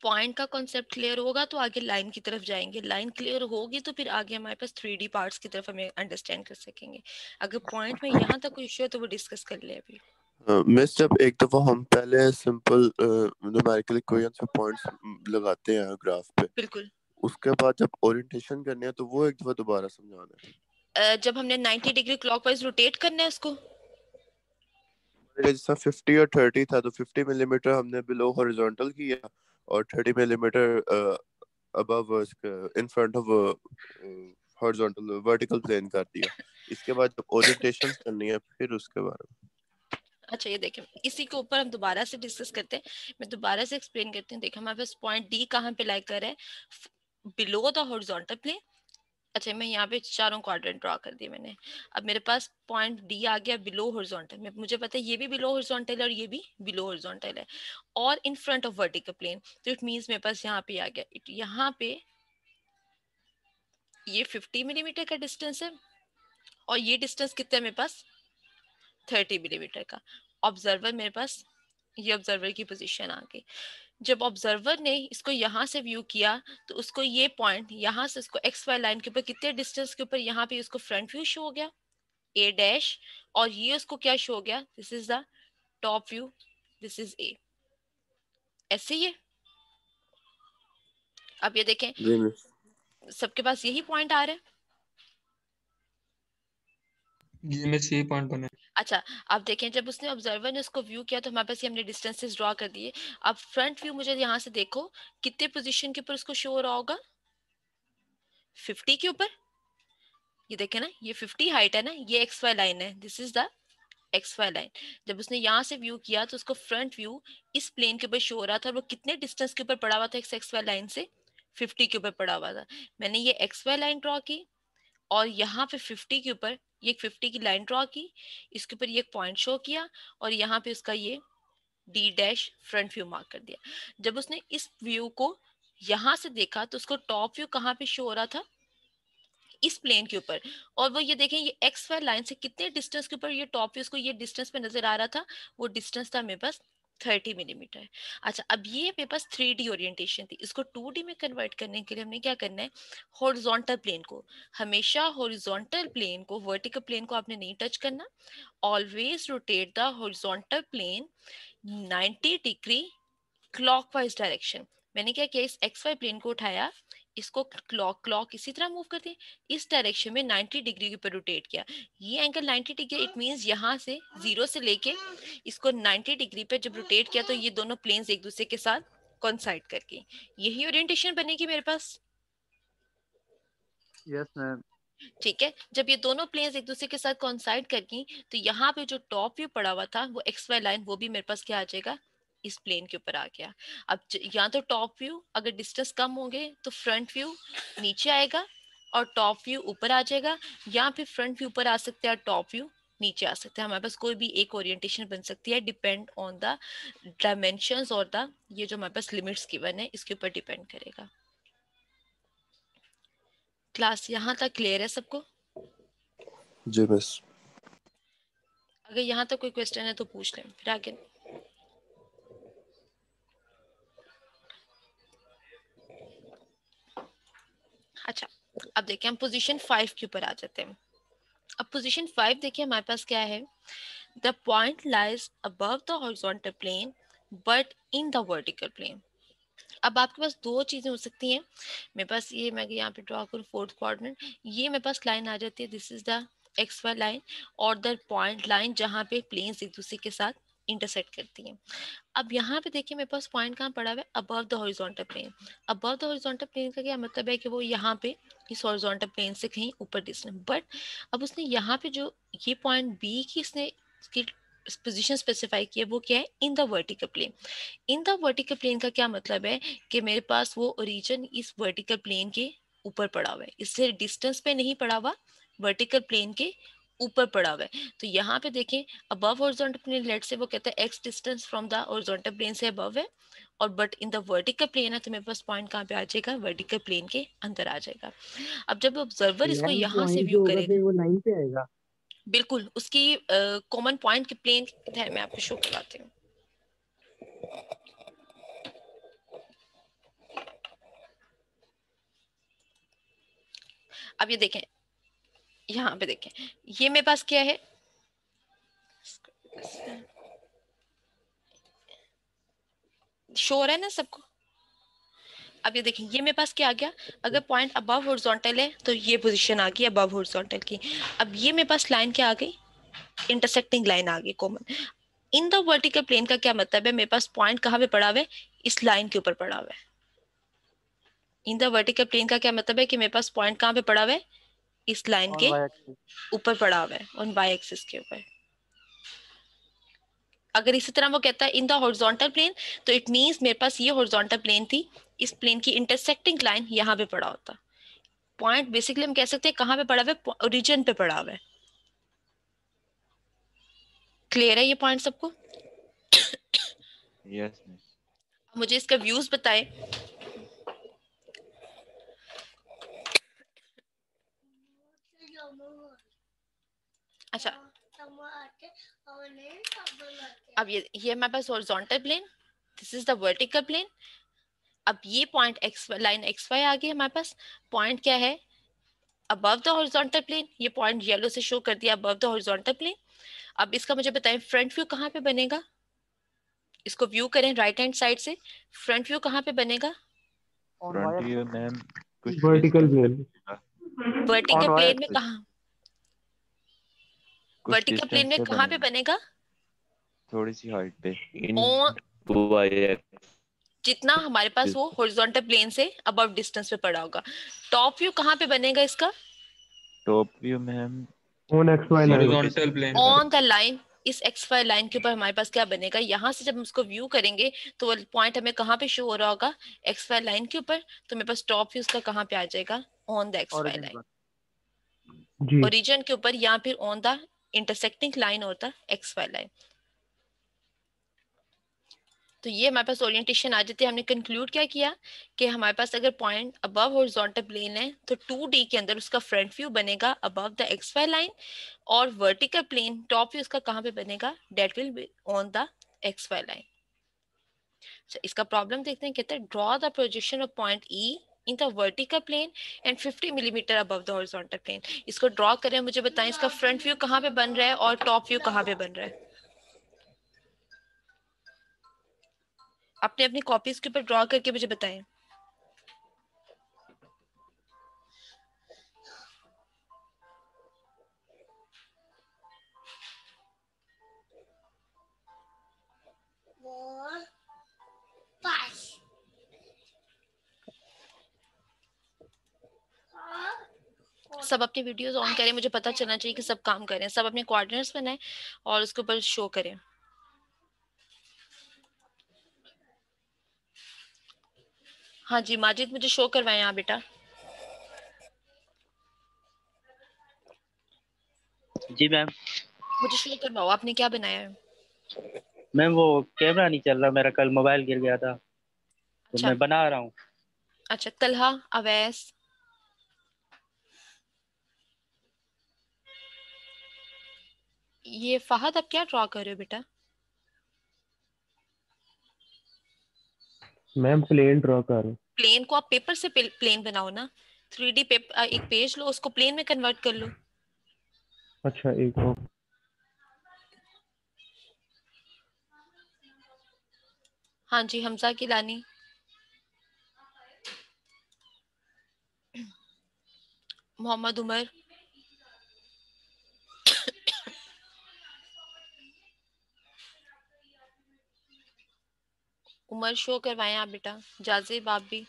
पॉइंट का कॉन्सेप्ट क्लियर होगा तो आगे लाइन की तरफ जाएंगे, लाइन क्लियर होगी तो फिर आगे हमारे पास 3D पार्ट्स की तरफ हमें अंडरस्टैंड कर सकेंगे। अगर पॉइंट में यहाँ तक कोई इश्यू है तो वो डिस्कस कर ले अभी। मिस जब एक दफा हम पहले सिंपल न्यूमेरिकल इक्वेशंस पे पॉइंट्स लगाते हैं ग्राफ पे, बिल्कुल, उसके बाद जब ओरिएंटेशन करनी है तो वो एक दफा दोबारा समझाना है। जब हमने 90 डिग्री क्लॉकवाइज रोटेट करना है उसको, जैसा 50 और 30 था तो 50 मिलीमीटर हमने बिलो हॉरिजॉन्टल किया और 30 millimetre above in front of horizontal vertical plane कर दिया। इसके बाद जब ओरिएंटेशन करनी है फिर उसके बारे में। अच्छा ये देखें, इसी के ऊपर हम दोबारा से डिस्कस करते हैं। मैं दोबारा से एक्सप्लेन करती हूँ। देखिए हमारे पास पॉइंट डी कहाँ पे लाई कर है? Below the horizontal plane. अच्छा, मैं यहाँ पे चारों क्वाड्रेंट ड्रॉ कर दिए मैंने। अब मेरे पास पॉइंट डी आ गया बिलो हॉरिजॉन्टल में, मुझे पता है ये भी बिलो हॉरिजॉन्टल है और ये भी बिलो हॉरिजॉन्टल है और in front of vertical plane, तो इट मींस मेरे पास यहाँ पे आ गया, यहाँ पे ये 50 मिलीमीटर का डिस्टेंस है और ये डिस्टेंस कितना है मेरे पास? 30 मिलीमीटर का। ऑब्जर्वर मेरे पास, ये ऑब्जर्वर की पोजीशन आ गई। जब ऑब्जर्वर ने इसको यहाँ से व्यू किया तो उसको ये पॉइंट यहाँ से उसको एक्स वाई लाइन के ऊपर कितने डिस्टेंस के ऊपर यहाँ पे उसको फ्रंट व्यू शो हो गया ए डैश, और ये उसको क्या शो हो गया? This is the top view, this is a. ऐसे ही है। अब ये देखें सबके पास यही पॉइंट आ रहा है। जी मिस यही पॉइंट बने। अच्छा, अब देखें जब उसने ऑब्जर्वर ने उसको व्यू किया तो हमारे पास ये हमने डिस्टेंसेस ड्रॉ कर दिए। अब फ्रंट व्यू मुझे यहाँ से देखो कितने पोजीशन के ऊपर उसको शो हो रहा होगा? 50 के ऊपर। ये देखें ना, ये 50 हाइट है ना, ये एक्स वाई लाइन है, this is the X Y line. जब उसने यहाँ से व्यू किया तो उसको फ्रंट व्यू इस प्लेन के ऊपर शो हो रहा था और वो कितने डिस्टेंस के ऊपर पड़ा हुआ था एक्स वाई लाइन से? 50 के ऊपर पड़ा हुआ था। मैंने ये एक्स वाई लाइन ड्रॉ की और यहाँ पे 50 के ऊपर ये 50 की लाइन ड्रॉ की, इसके ऊपर ये एक पॉइंट शो किया और यहाँ पे उसका ये D dash front view mark कर दिया। जब उसने इस व्यू को यहाँ से देखा तो उसको टॉप व्यू कहाँ पे शो हो रहा था? इस प्लेन के ऊपर। और वो ये देखें ये एक्स वाई लाइन से कितने डिस्टेंस के ऊपर ये टॉप व्यू उसको ये डिस्टेंस पे नजर आ रहा था? वो डिस्टेंस था मेरे पास 30 मिलीमीटर। अच्छा, अब ये मेरे पास 3D ओरिएंटेशन थी, इसको 2D में कन्वर्ट करने के लिए हमने क्या करना है, हॉरिजॉन्टल प्लेन को, हमेशा हॉरिजॉन्टल प्लेन को, वर्टिकल प्लेन को आपने नहीं टच करना। Always rotate the horizontal plane 90 degree clockwise direction. मैंने क्या किया, इस एक्स वाई प्लेन को उठाया, इसको क्लॉक इसी तरह मूव करते हैं, इस डायरेक्शन में 90 डिग्री के ऊपर रोटेट किया। ये एंगल 90 डिग्री, इट मींस यहाँ से 0 से लेके इसको 90 डिग्री पे जब रोटेट किया तो ये दोनों प्लेन्स एक दूसरे के साथ कोइंसाइड करके यही ओरिएंटेशन बनेगी मेरे पास। Yes ma'am. ठीक है, जब ये दोनों प्लेन्स एक दूसरे के साथ कोइंसाइड करगी तो यहाँ पे जो टॉप व्यू पड़ा हुआ था वो एक्स वाई लाइन, वो भी मेरे पास क्या आ जाएगा, इस प्लेन के ऊपर आ गया। अब यहाँ तो टॉप व्यू अगर डिस्टेंस कम होंगे तो फ्रंट व्यू नीचे आएगा और टॉप व्यू ऊपर आ जाएगा, या फिर फ्रंट व्यू ऊपर आ सकते हैं, टॉप व्यू नीचे आ सकते हैं। हमारे पास कोई भी एक ओरिएंटेशन बन सकती है, डिपेंड ऑन द डायमेंशंस और द ये जो हमारे पास लिमिट्स गिवन है इसके ऊपर डिपेंड करेगा। क्लास यहाँ तक क्लियर है सबको? जी मिस। अगर यहाँ तक कोई क्वेश्चन है तो पूछ लें, फिर आगे। अच्छा, अब देखिए हम पोजीशन 5 के ऊपर आ जाते हैं। अब पोजीशन 5 देखिए हमारे पास क्या है, the point lies above the horizontal plane but in the vertical plane. अब आपके पास दो चीजें हो सकती हैं, मेरे पास ये, मैं यहाँ पे ड्रॉ करूँ फोर्थ क्वाड्रेंट, ये मेरे पास लाइन आ जाती है, this is the X Y line और द पॉइंट लाइन जहाँ पे प्लेन्स एक दूसरे के साथ इंटरसेक्ट करती हैं। अब यहाँ पे देखिए मेरे पास पॉइंट कहाँ पड़ा हुआ है, above the horizontal plane. Above the horizontal plane का क्या मतलब है कि वो यहाँ पे इस हॉरिजॉन्टल प्लेन से कहीं ऊपर डिस्टेंस, बट अब उसने यहाँ पे जो ये पॉइंट बी की इसने पोजीशन स्पेसिफाई की है वो क्या है, in the vertical plane. In the vertical plane का क्या मतलब है कि मेरे पास वो ओरिजिन इस वर्टिकल प्लेन के ऊपर पड़ा हुआ है, इसलिए डिस्टेंस पे नहीं पड़ा हुआ, वर्टिकल प्लेन के ऊपर पड़ा हुआ है। तो यहाँ पे देखें अबव हॉरिजॉन्टल प्लेन, लेट से वो कहता है X distance from the horizontal plane से अबव है, और but in the vertical plane है तो मेरे पास पॉइंट कहाँ पे आ जाएगा, वर्टिकल प्लेन के अंदर आ जाएगा। अब जब ऑब्जर्वर इसको यहाँ से व्यू करेगा, वो लाइन पे आएगा। बिल्कुल उसकी कॉमन पॉइंट के प्लेन है, मैं आपको शो करवाती हूँ। अब ये देखें, यहाँ पे देखें, ये मेरे पास क्या है, शो हो रहा है ना सबको? अब ये देखें, ये मेरे पास क्या आ गया, अगर पॉइंट अबव हॉरिजॉन्टल है तो ये पोजीशन आ गई अबव हॉरिजॉन्टल की। अब ये मेरे पास लाइन क्या आ गई, इंटरसेक्टिंग लाइन आ गई common. In the vertical plane का क्या मतलब है, मेरे पास पॉइंट कहाँ पे पड़ा हुआ है, इस लाइन के ऊपर पड़ा हुआ है। इन द वर्टिकल प्लेन का क्या मतलब है कि मेरे पास पॉइंट कहाँ पे पड़ा हुआ है, इस लाइन के ऊपर पड़ा हुआ है, ऑन वाई एक्सिस के ऊपर। अगर इसी तरह वो कहता है इन द हॉरिजॉन्टल प्लेन, तो इट मींस मेरे पास ये हॉरिजॉन्टल प्लेन थी, इस प्लेन की इंटरसेक्टिंग लाइन यहाँ पे पड़ा होता। पॉइंट बेसिकली हम कह सकते हैं कहाँ पे पड़ा हुआ है, ओरिजिन पे पड़ा हुआ है। क्लियर है ये पॉइंट सबको? Yes miss. मुझे इसका व्यूज बताएं। अच्छा, अब ये हमारे पास horizontal plane, this is the vertical plane. अब ये point X line X Y आ गई हमारे पास, पॉइंट क्या है, अबव द हॉरिजॉन्टल प्लेन, ये पॉइंट येलो से शो कर दिया अबव द हॉरिजॉन्टल प्लेन। अब इसका मुझे बताएं फ्रंट व्यू कहाँ पे बनेगा, इसको व्यू करें राइट हैंड साइड से, फ्रंट व्यू कहाँ पे बनेगा, फ्रंट व्यू मैम कुछ वर्टिकल प्लेन। वर्टिकल प्लेन में कहाँ, कुछ वर्टिकल प्लेन में distance पे कहाँ पे बनेगा, बनेगा, थोड़ी सी हाइट पे, जितना हमारे पास वो हॉरिजॉन्टल प्लेन से अबव डिस्टेंस पे पड़ा होगा। टॉप व्यू कहाँ पे बनेगा इसका, top view ma'am on X Y line, horizontal plane on the line, इस एक्स वाई लाइन के ऊपर हमारे पास क्या बनेगा, यहाँ से जब हम उसको व्यू करेंगे तो वो पॉइंट हमें कहाँ पे शो हो रहा होगा, एक्स वाई लाइन के ऊपर, तो मेरे पास टॉप व्यू उसका कहाँ पे आ जाएगा, on the X Y line, origin के ऊपर, या फिर ऑन द इंटरसेक्टिंग लाइन होता एक्स वाई लाइन। तो ये हमारे पास ओरिएंटेशन आ जाती है। हमने कंक्लूड क्या किया कि हमारे पास अगर पॉइंट अबव हॉरिजॉन्टल प्लेन है तो 2D के अंदर उसका फ्रंट व्यू बनेगा above the X Y line, और वर्टिकल प्लेन टॉप व्यू उसका कहाँ पे बनेगा, that will be on the X Y line. इसका प्रॉब्लम देखते हैं, कहते हैं draw the projection of point E in the vertical plane and 50 millimetre above the horizontal plane. इसको ड्रॉ करें, मुझे बताएं इसका फ्रंट व्यू कहाँ पे बन रहा है और टॉप व्यू कहाँ पे बन रहा है। अपने अपनी कॉपीज के ऊपर ड्रॉ करके मुझे बताएं। सब अपनी वीडियोस ऑन करें, मुझे पता चलना चाहिए कि सब काम करें। सब अपने कोऑर्डिनेट्स बनाएं और उसके ऊपर शो करें। हाँ जी माजिद, मुझे शो करवाएं यहाँ बेटा। जी मैम। मुझे शो करवाओ आपने क्या बनाया है। मैम वो कैमरा नहीं चल रहा मेरा, कल मोबाइल गिर गया था तो अच्छा। मैं बना रहा हूँ। अच्छा तलहा, अवैस, ये फहद, आप क्या ड्रॉ कर रहे हो बेटा। मैम प्लेन ड्रॉ कर रहा हूँ। प्लेन को आप पेपर से प्लेन बनाओ ना। 3D पेपर एक पेज लो, उसको प्लेन में कन्वर्ट कर लो। अच्छा एक और हाँ जी हमजा किलानी, मोहम्मद उमर, उमर शो करवाएं आप बेटा। जाजिब आप भी।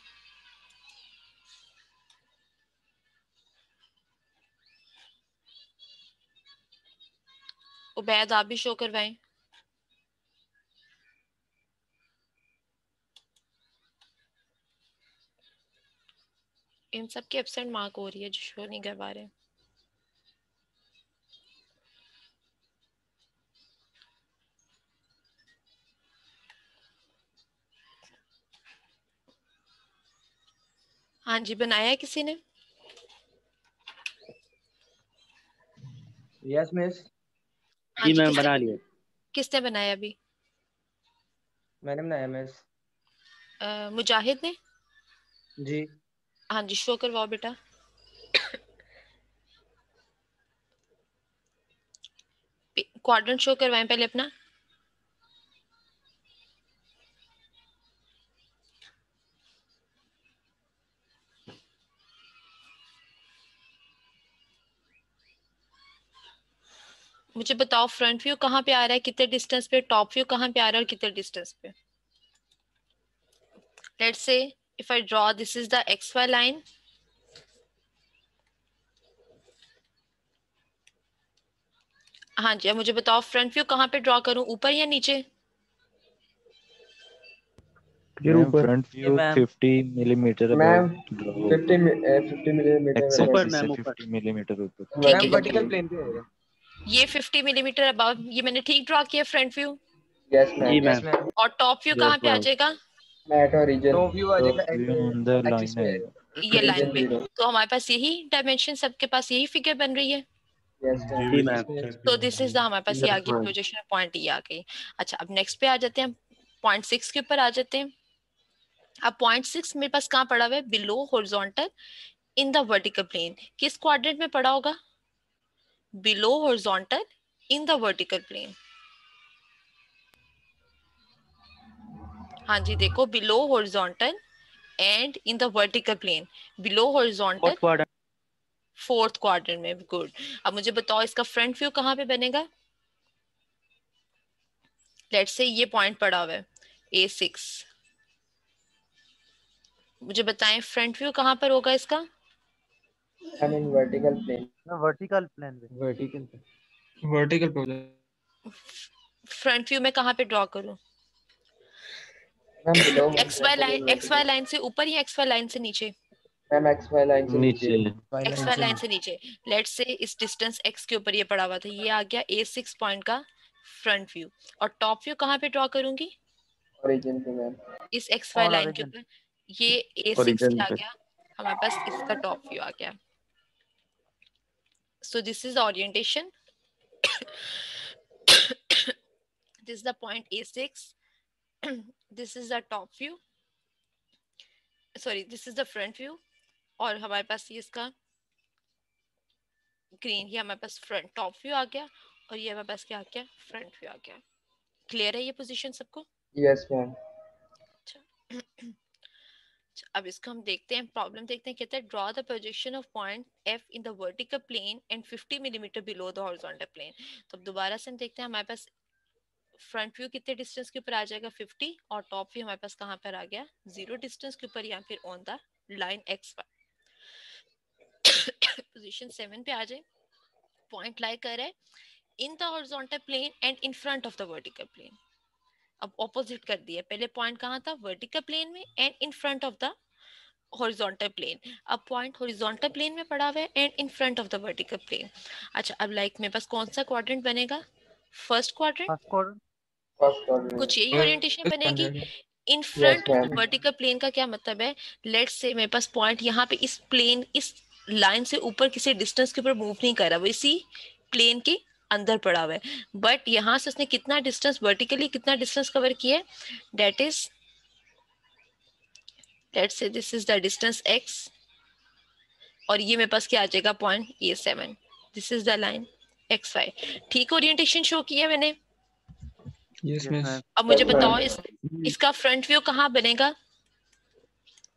उबैद आप भी शो करवाएं। इन सब की एब्सेंट मार्क हो रही है जो शो नहीं करवा रहे। हाँ जी बनाया है किसी ने। Yes miss. हाँ जी जी मैम बना लिया। किसने बनाया अभी। मैंने बनाया मिस। मुजाहिद ने। जी। हाँ जी शो करवाओ बेटा। क्वाड्रेंट शो करवाएं पहले अपना। मुझे बताओ फ्रंट व्यू कहाँ पे आ रहा है, कितने डिस्टेंस पे, टॉप व्यू कहाँ पे आ रहा है और कितने डिस्टेंस पे। Let's say if I draw this is the XY line. हाँ जी अब मुझे बताओ फ्रंट व्यू कहाँ पे ड्रॉ करूँ, ऊपर या नीचे। Ma'am front view 50 millimetre ma'am above 50 millimetre x ऊपर एक्सिस से मैम ऊपर। 50 मिलीमीटर ऊपर। ठीक मैम है वर्टिकल प्लेन पे होगा। ये 50 मिलीमीटर अबव, ये मैंने ठीक ड्रॉ किया फ्रंट व्यू। यस जी मैम। मैम। और टॉप व्यू कहाँ यस पे आ मैम। जाएगा। मैट और रीजन टॉप व्यू आ टॉप जाएगा view on the axis line पे आएगा। ये लाइन रीजन पे। 0। तो हमारे पास यही डायमेंशन, सबके पास यही फिगर बन रही है। यस जी जी वही मैम। चेक तो करके दिस इज द हमारे पास ये आ गई प्रोजेक्शन पॉइंट, ये आ गई। अच्छा अब नेक्स्ट पे आ जाते हैं, पॉइंट 6 के ऊपर आ जाते हैं। अब पॉइंट 6 मेरे पास कहाँ पड़ा हुआ है, below horizontal in the vertical plane. किस क्वाड्रेंट में पड़ा होगा, below horizontal in the vertical plane. हाँ जी देखो, below horizontal and in the vertical plane, below horizontal fourth quadrant. Fourth quadrant में। गुड। अब मुझे बताओ इसका फ्रंट व्यू कहाँ पे बनेगा। लेट्स से ये पॉइंट पड़ा हुआ है A6। मुझे बताएं फ्रंट व्यू कहाँ पर होगा इसका। I mean vertical plane. Vertical plane पे। वर्टिकल पे। वर्टिकल पे हो जाए। फ्रंट व्यू में कहाँ पे ड्रॉ करूं। मैम बिलो XY लाइन से ऊपर या XY लाइन से नीचे। मैम XY लाइन से नीचे। XY लाइन से नीचे। लेट्स से इस डिस्टेंस x के ऊपर ये पड़ा हुआ था, ये आ गया A6 पॉइंट का फ्रंट व्यू। और टॉप व्यू कहाँ पे ड्रॉ करूंगी, ओरिजिन पे मैम। इस XY लाइन के ऊपर। ये A6 ओरिजिन क्या आ पे। गया हमारे पास, इसका टॉप व्यू आ गया। So this is the orientation. This is the point A6 this is the top view, sorry this is the front view, और हमारे पास ये इसका ग्रीन, ये हमारे पास फ्रंट टॉप व्यू आ गया, और ये हमारे पास क्या आ गया, फ्रंट व्यू आ गया। क्लियर है ये पोजीशन सबको? Yes ma'am. अब इसको हम देखते हैं, प्रॉब्लम देखते हैं। कहता है draw the projection of point F in the vertical plane and 50 millimetre below the horizontal plane. तो अब दोबारा से हम देखते हैं, हमारे पास फ्रंट व्यू कितने डिस्टेंस के ऊपर आ जाएगा 50, और टॉप व्यू हमारे पास कहाँ पर आ गया 0 डिस्टेंस के ऊपर, या फिर on the line X Y. Position 7 पे आ जाए। पॉइंट लाई कर रहा है in the horizontal plane and in front of the vertical plane. अब ऑपोजिट कर दिया, पहले पॉइंट कहाँ था वर्टिकल प्लेन में and in front of the horizontal plane. अब पॉइंट हॉरिजॉन्टल प्लेन में पड़ा हुआ है and in front of the vertical plane. अच्छा, अब लाइक मेरे पास कौन सा क्वाड्रेंट बनेगा, फर्स्ट क्वाड्रेंट, कुछ यही ओरिएंटेशन बनेगी। In front of the vertical plane का क्या मतलब है, लेट्स से मेरे पास पॉइंट यहाँ पे इस प्लेन, इस लाइन से ऊपर किसी डिस्टेंस के ऊपर मूव नहीं कर रहा, वो इसी प्लेन के अंदर पड़ा हुआ है, बट यहाँ से उसने कितना डिस्टेंस वर्टिकली कितना डिस्टेंस कवर किया है, that is let's say this is the distance x, और ये मेरे पास क्या आ जाएगा point A7, this is the line XY। ठीक ओरिएंटेशन शो किया मैंने? Yes miss. अब मुझे बताओ इसका फ्रंट व्यू कहाँ बनेगा,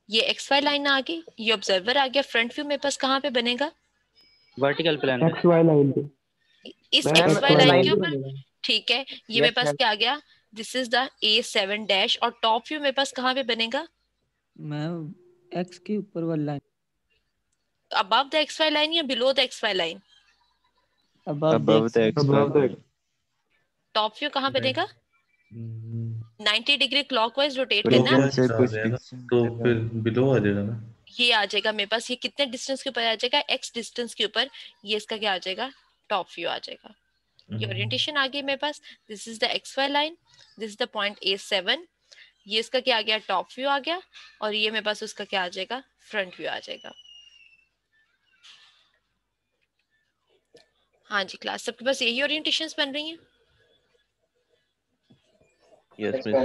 ये XY लाइन आ गई, ये ऑब्जर्वर आ गया, फ्रंट व्यू मेरे पास कहाँ पे बनेगा, vertical plane X Y line पे। इस मैम, XY लाइन XY के ऊपर। ठीक है, ये मेरे पास क्या आ गया, this is the A7 dash, और टॉप व्यू मेरे पास कहाँ पे बनेगा, मैम एक्स के ऊपर वाला line, above the XY line या below the XY line, above the x top view कहाँ बनेगा, 90 डिग्री क्लॉकवाइज रोटेट तो करना, से कुछ distance तो पे फिर बिलो आ जाएगा ना। ये आ जाएगा मेरे पास, ये कितने डिस्टेंस के ऊपर आ जाएगा, x डिस्टेंस के ऊपर, ये इसका क्या आ जाएगा, टॉप व्यू आ जाएगा। ये ओरिएंटेशन आ गई मेरे पास, this is the XY line, this is the point A7, ये इसका क्या आ गया, टॉप व्यू आ गया, और ये मेरे पास उसका क्या आ जाएगा, फ्रंट व्यू आ जाएगा। हाँ जी क्लास, सबके पास यही ओरिएंटेशंस बन रही हैं? यस मिस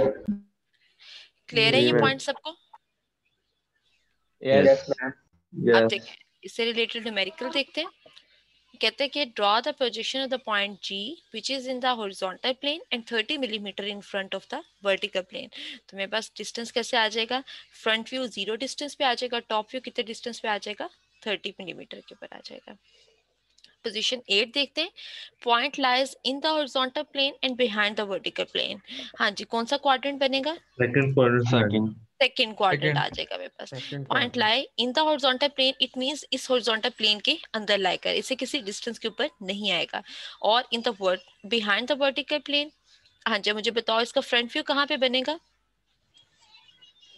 क्लियर है ये पॉइंट सबको? यस अब देखें, इससे रिलेटेड न्यूमेरिकल देखते हैं। कहते हैं कि draw the projection of the point G which is in the horizontal plane and 30 millimetre in front of the vertical plane। तो मेरे पास डिस्टेंस कैसे आ जाएगा, फ्रंट व्यू 0 डिस्टेंस पे आ जाएगा, टॉप व्यू कितने डिस्टेंस पे आ जाएगा, 30 मिलीमीटर के ऊपर आ जाएगा। पोजीशन 8 देखते हैं। Point lies in the horizontal plane and behind the vertical plane. हाँ जी, कौन सा क्वाड्रेंट बनेगा, सेकंड क्वाड्रेंट। सेकंड क्वाड्रेंट आ जाएगा मेरे पास। Point lie in the horizontal plane, it means इस हॉरिजॉन्टल प्लेन के अंदर लाई कर, इसे किसी डिस्टेंस के ऊपर नहीं आएगा। और in the behind the vertical plane, हाँ जी मुझे बताओ इसका फ्रंट व्यू कहाँ पे बनेगा,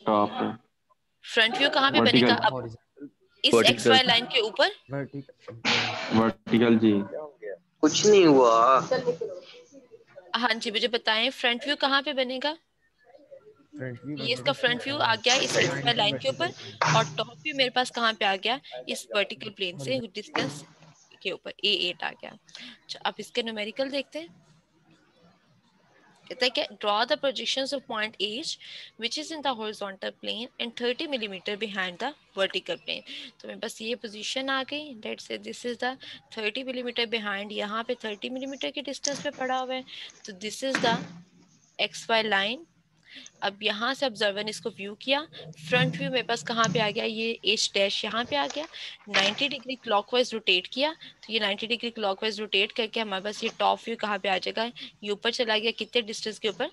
टॉप फ्रंट व्यू कहाँ पे बनेगा, अब इस XY लाइन के ऊपर, वर्टिकल जी। कुछ नहीं हुआ। हाँ जी मुझे बताएं फ्रंट व्यू कहाँ पे बनेगा, ये इसका फ्रंट व्यू आ गया इस XY लाइन के ऊपर, और टॉप व्यू मेरे पास कहाँ पे आ गया, इस वर्टिकल प्लेन से डिस्टेंस के ऊपर A8 आ गया। अच्छा, अब इसके न्यूमेरिकल देखते हैं। कहता है कि draw the projections of point H which is in the horizontal plane and 30 millimetre behind the vertical plane। तो मेरे पास ये पोजीशन आ गई, let's say this is the 30 millimetre behind, यहाँ पे 30 मिलीमीटर के डिस्टेंस पे पड़ा हुआ है, तो this is the XY line. अब यहाँ से ऑब्जर्वर ने इसको व्यू किया, फ्रंट व्यू मेरे पास कहाँ पे आ गया, ये H डैश यहाँ पे आ गया, 90 डिग्री क्लॉकवाइज रोटेट किया, तो ये 90 डिग्री क्लॉकवाइज रोटेट करके हमारे पास ये टॉप व्यू कहाँ पे आ जाएगा, ये ऊपर चला गया कितने डिस्टेंस के ऊपर,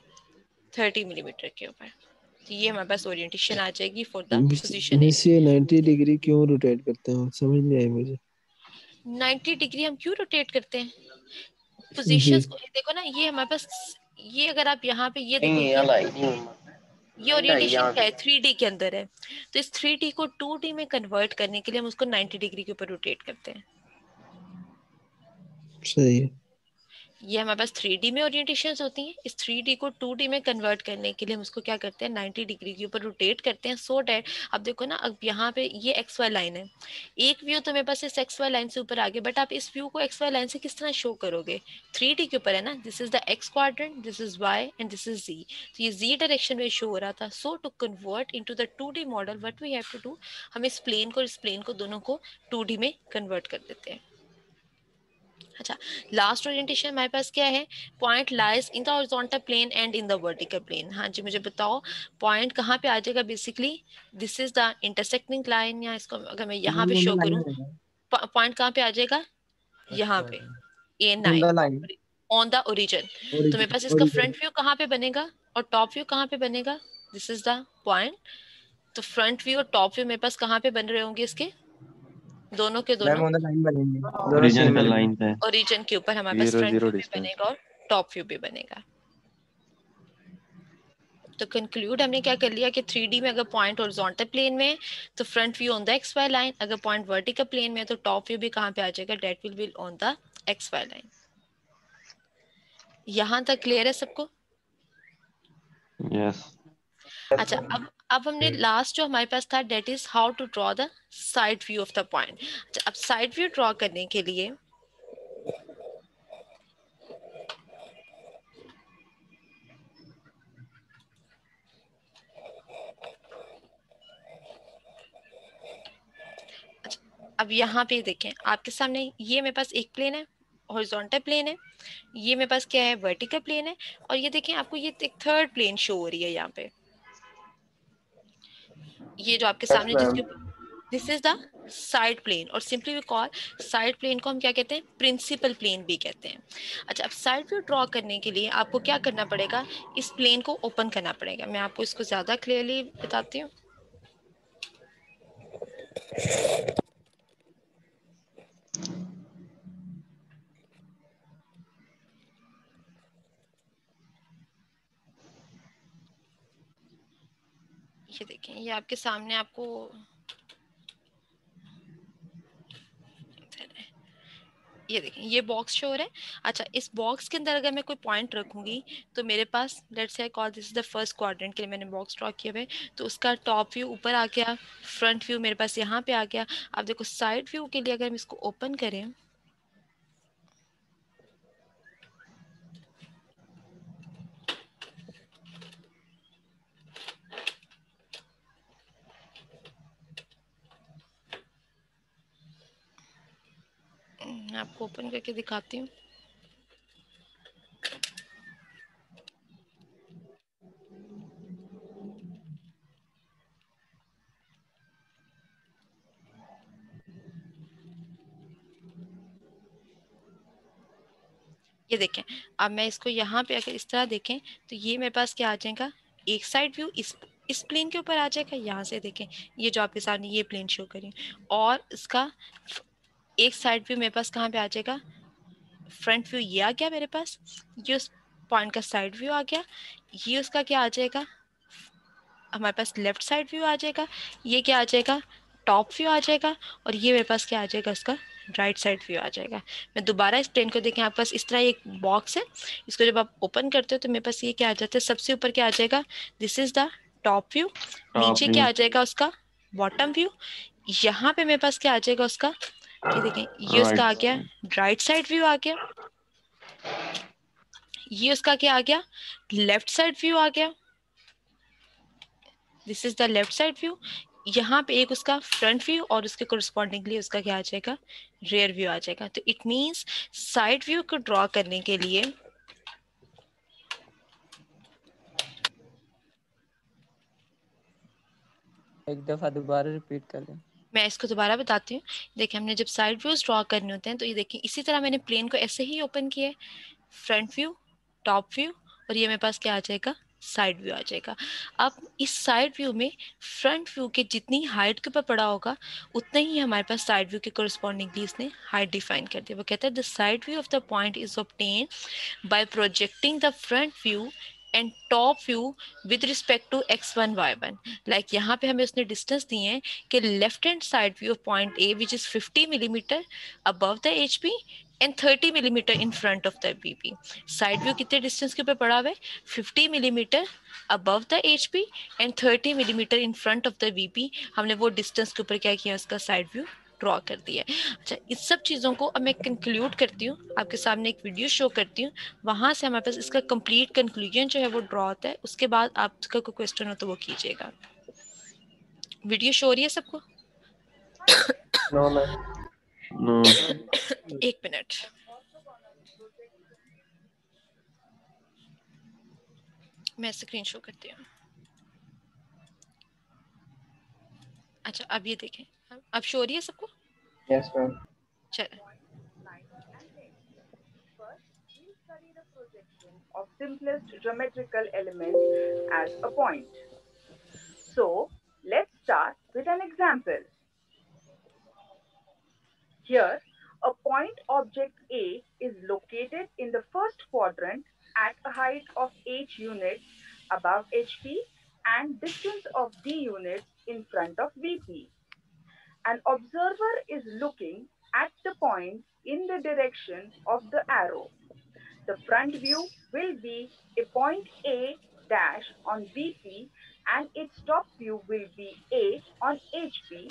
30 मिलीमीटर के ऊपर। तो ये हमारे पास ओरिएंटेशन आ जाएगी फॉर द पोजीशन। ये 90 डिग्री क्यों रोटेट करते हैं, समझ नहीं आई मुझे। 90 डिग्री हम क्यों रोटेट करते हैं, पोजीशंस को देखो ना, ये हमारे पास, ये अगर आप यहाँ पे ये देखो, ये ओरिएंटेशन है 3D के अंदर है, तो इस 3D को 2D में कन्वर्ट करने के लिए हम उसको 90 डिग्री के ऊपर रोटेट करते हैं। सही है। ये हमारे पास 3D में ओरिएंटेशंस होती हैं। इस 3D को 2D में कन्वर्ट करने के लिए हम उसको क्या करते हैं, 90 डिग्री के ऊपर रोटेट करते हैं, सो डैट अब देखो ना, अब यहाँ पे ये XY लाइन है, एक व्यू तो मेरे पास इस XY लाइन से ऊपर आ गया, बट आप इस व्यू को XY लाइन से किस तरह शो करोगे, 3D के ऊपर है ना, this is the X quadrant, this is Y and this is Z, तो ये Z डायरेक्शन में शो हो रहा था। So to convert into the 2D model what we have to do, हम इस प्लेन को दोनों को 2D में कन्वर्ट कर देते हैं। अच्छा, लास्ट ओरिएंटेशन हमारे पास क्या है, point lies in the horizontal plane and in the vertical plane. हाँ जी, मुझे बताओ पॉइंट कहाँ पे आ जाएगा, basically this is the intersecting line, या इसको अगर मैं यहाँ पे शो करूँ, पॉइंट कहाँ पे आ जाएगा, यहाँ पे A9 ऑन द ओरिजिन। तो मेरे पास इसका फ्रंट व्यू कहाँ पे बनेगा और टॉप व्यू कहाँ पे बनेगा, दिस इज द पॉइंट। तो फ्रंट व्यू और टॉप व्यू मेरे पास कहाँ पे बन रहे होंगे, इसके दोनों के दोनों ओरिजिन के ऊपर हमारे पास फ्रंट व्यू भी बनेगा और टॉप व्यू भी बनेगा। तो कंक्लूड हमने क्या कर लिया कि 3D में अगर पॉइंट हॉरिजॉन्टल प्लेन में है तो front view on the XY line, अगर पॉइंट वर्टिकल प्लेन में है तो टॉप व्यू भी कहाँ पे आ जाएगा, that will be on the XY line. यहाँ तक क्लियर है सबको? यस। अच्छा, अब हमने लास्ट जो हमारे पास था, that is how to draw the side view of the point. अच्छा, अब साइड व्यू ड्रॉ करने के लिए अच्छा, अब यहाँ पे देखें आपके सामने, ये मेरे पास एक प्लेन है, हॉरिजॉन्टल प्लेन है, ये मेरे पास क्या है, वर्टिकल प्लेन है, और ये देखें आपको ये एक थर्ड प्लेन शो हो रही है यहाँ पे, ये जो आपके सामने जिसके this is the side plane, और simply we call side plane को हम क्या कहते हैं, प्रिंसिपल प्लेन भी कहते हैं। अच्छा, अब साइड व्यू ड्रॉ करने के लिए आपको क्या करना पड़ेगा, इस प्लेन को ओपन करना पड़ेगा। मैं आपको इसको ज्यादा क्लियरली बताती हूँ। ये देखें, ये आपके सामने आपको ये देखें, ये बॉक्स शो हो रहा है। अच्छा, इस बॉक्स के अंदर अगर मैं कोई पॉइंट रखूंगी तो मेरे पास, let's say I call this is the first quadrant के लिए मैंने बॉक्स ड्रॉ किया है, तो उसका टॉप व्यू ऊपर आ गया, फ्रंट व्यू मेरे पास यहाँ पे आ गया। अब देखो साइड व्यू के लिए अगर हम इसको ओपन करें, मैं आपको ओपन करके दिखाती हूँ। ये देखें, अब मैं इसको यहाँ पे अगर इस तरह देखें तो ये मेरे पास क्या आ जाएगा, एक साइड व्यू इस प्लेन के ऊपर आ जाएगा। यहाँ से देखें, ये जो आपके सामने ये प्लेन शो करें, और इसका एक साइड व्यू मेरे पास कहाँ पे आ जाएगा, फ्रंट व्यू ये आ गया मेरे पास, ये उस पॉइंट का साइड व्यू आ गया, ये उसका क्या आ जाएगा, हमारे पास लेफ्ट साइड व्यू आ जाएगा, ये क्या आ जाएगा, टॉप व्यू आ जाएगा, और ये मेरे पास क्या आ जाएगा, इसका राइट साइड व्यू आ जाएगा। मैं दोबारा इस प्लेन को देखें, आपके पास इस तरह एक बॉक्स है, इसको जब आप ओपन करते हो तो मेरे पास ये क्या आ जाता है, सबसे ऊपर क्या आ जाएगा, this is the top view, नीचे क्या आ जाएगा उसका बॉटम व्यू, यहाँ पे मेरे पास क्या आ जाएगा उसका, ये देखें, ये उसका आ गया राइट साइड व्यू आ गया, ये उसका क्या आ गया, लेफ्ट साइड व्यू आ गया, this is the left side view, यहाँ पे एक उसका फ्रंट व्यू और उसके कोरिस्पॉन्डिंगली उसका क्या आ जाएगा, रेयर व्यू आ जाएगा। तो इट मींस साइड व्यू को ड्रॉ करने के लिए एक दफा दोबारा रिपीट कर लें। मैं इसको दोबारा बताती हूँ। देखिए, हमने जब साइड व्यूज ड्रॉ करने होते हैं तो ये देखिए इसी तरह मैंने प्लेन को ऐसे ही ओपन किया है, फ्रंट व्यू, टॉप व्यू, और ये मेरे पास क्या आ जाएगा, साइड व्यू आ जाएगा। अब इस साइड व्यू में फ्रंट व्यू के जितनी हाइट के ऊपर पड़ा होगा उतना ही हमारे पास साइड व्यू के कोरिस्पॉन्डिंगली इसने हाइट डिफाइन कर दिया। वो कहता है the side view of the point is obtain by projecting the front view and top view with respect to x1 y1। Like यहाँ पे हमें उसने डिस्टेंस दिए हैं कि left hand side view of point A which is 50 millimetre above the HP and 30 millimeter in front of the VP. Side view कितने distance के ऊपर पड़ा हुआ है? 50 millimeter above the HP and 30 millimeter in front of the VP. हमने वो distance के ऊपर क्या किया, उसका side view ड्रॉ कर दिया है. अच्छा, इस सब चीज़ों को अब मैं कंक्लूड करती हूँ, आपके सामने एक वीडियो शो करती हूँ, वहाँ से हमारे पास इसका कंप्लीट कंक्लूजन जो है वो ड्रॉ होता है. उसके बाद आपका कोई क्वेश्चन हो तो वो कीजिएगा. वीडियो शो हो रही है सबको? No ma'am. नो. एक मिनट. मैं स्क्रीन शो करती हूँ. अच्छा, अब ये देखें, अब शो हो रही है सबको? Yes ma'am. चलो. Of simplest geometrical element as a point. So, let's start with an example. Here, a point object A is located in the first quadrant at a height of h units above HP and distance of d units in front of VP. An observer is looking at the point in the direction of the arrow. The front view will be a point A dash on VP and its top view will be A on HP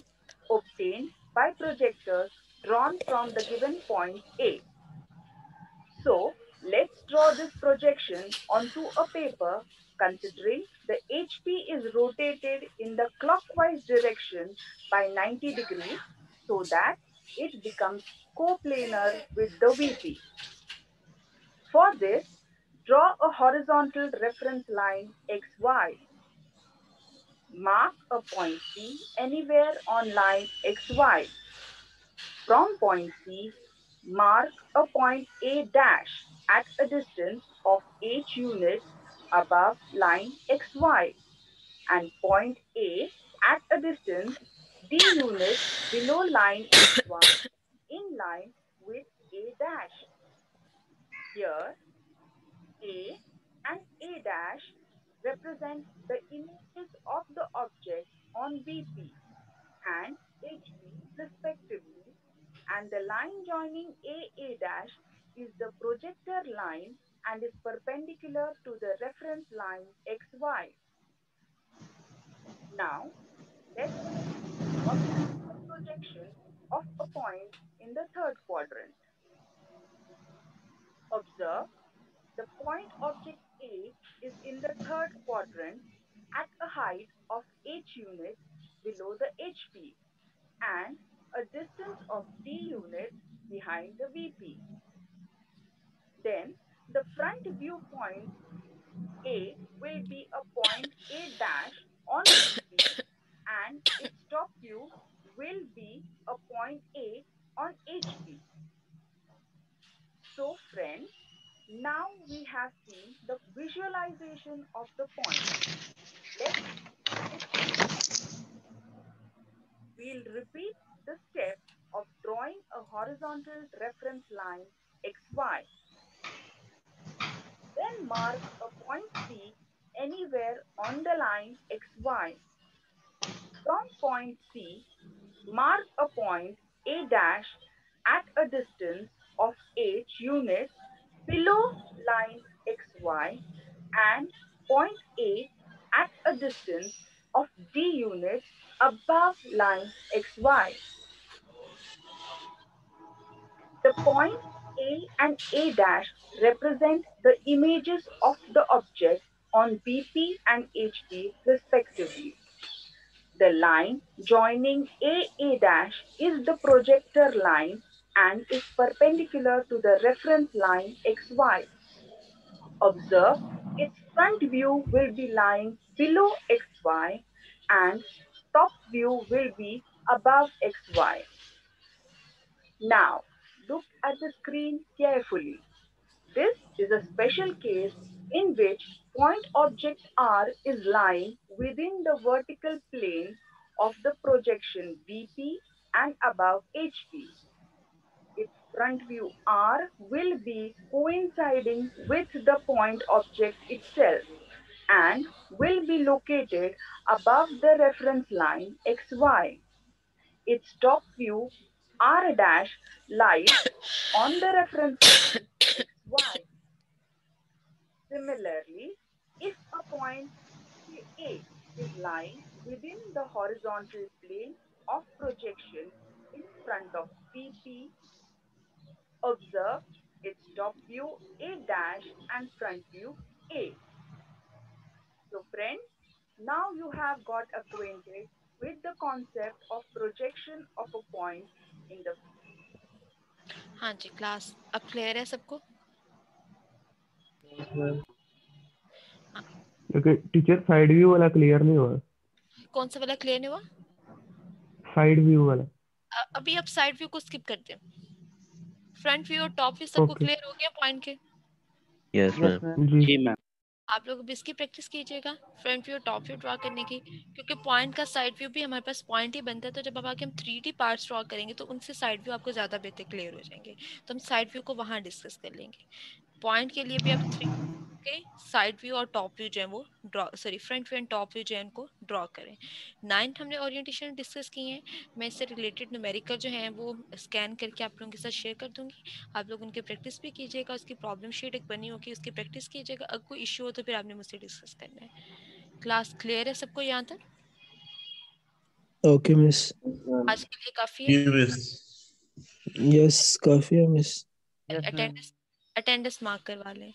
obtained by projectors drawn from the given point A. So, let's draw this projection onto a paper considering the HP is rotated in the clockwise direction by 90 degrees so that it becomes coplanar with the VP. For this, draw a horizontal reference line XY. Mark a point C anywhere on line XY. From point C, mark a point A dash at a distance of h units above line XY and point A at a distance d units below line XY in line with A dash. Here, A and A dash represent the images of the object on VP and HP respectively, and the line joining A dash is the projector line and is perpendicular to the reference line XY. Now, let's see what is the projection of a point in the third quadrant. Observe, the point object A is in the third quadrant at a height of h units below the HP and a distance of d units behind the VP. Then the front viewpoint A will be a point A dash on VP and its top view will be a point A on HP. So friends, now we have seen the visualization of the point. We'll repeat the steps of drawing a horizontal reference line XY. Then mark a point C anywhere on the line XY. From point C, mark a point A dash at a distance of h units below line XY and point A at a distance of d units above line XY. The points A and A dash represent the images of the object on BP and HP respectively. The line joining A dash is the projector line and is perpendicular to the reference line XY. Observe, its front view will be lying below XY and top view will be above XY. Now, look at the screen carefully. This is a special case in which point object R is lying within the vertical plane of the projection VP and above HP. Its front view R will be coinciding with the point object itself and will be located above the reference line XY. Its top view R dash lies on the reference plane Y. Similarly, if a point A is lying within the horizontal plane of projection in front of PP, observe its top view A dash and front view A. So friends, now you have got acquainted with the concept of projection of a point in the. हाँ जी class अब clear है सबको? Okay teacher side view वाला clear नहीं हुआ. कौन सा वाला क्लियर नहीं हुआ? साइड व्यू वाला. अभी आप साइड व्यू को स्किप करते हैं. फ्रंट व्यू और टॉप व्यू सबको Okay. क्लियर हो गया पॉइंट के? Yes ma'am. जी मैम. आप लोग इसकी प्रैक्टिस कीजिएगा front view top view draw करने की, क्योंकि पॉइंट का साइड व्यू भी हमारे पास पॉइंट ही बनता है. तो जब अब आके हम 3D पार्ट्स ड्रॉ करेंगे तो उनसे साइड व्यू आपको ज़्यादा बेहतर क्लियर हो जाएंगे. तो हम साइड व्यू को वहाँ डिस्कस कर लेंगे. पॉइंट के लिए भी आप 3 के साइड व्यू और टॉप व्यू जो है वो front view and top view जो है उनको ड्रॉ करें. 9th हमने ओरिएंटेशन डिस्कस किए हैं. मैं इससे रिलेटेड न्यूमेरिकल जो है वो स्कैन करके आप लोगों के साथ शेयर कर दूंगी. आप लोग उनकी प्रैक्टिस भी कीजिएगा. उसकी प्रॉब्लम शीट एक बनी होगी, उसकी प्रैक्टिस कीजिएगा. अगर कोई इश्यू हो तो फिर आपने मुझसे डिस्कस करना है. क्लास क्लियर है सबको यहाँ तक? Okay miss. आज के लिए काफी है. यस काफी है मिस. अटेंडेंस मार्क करवा लें.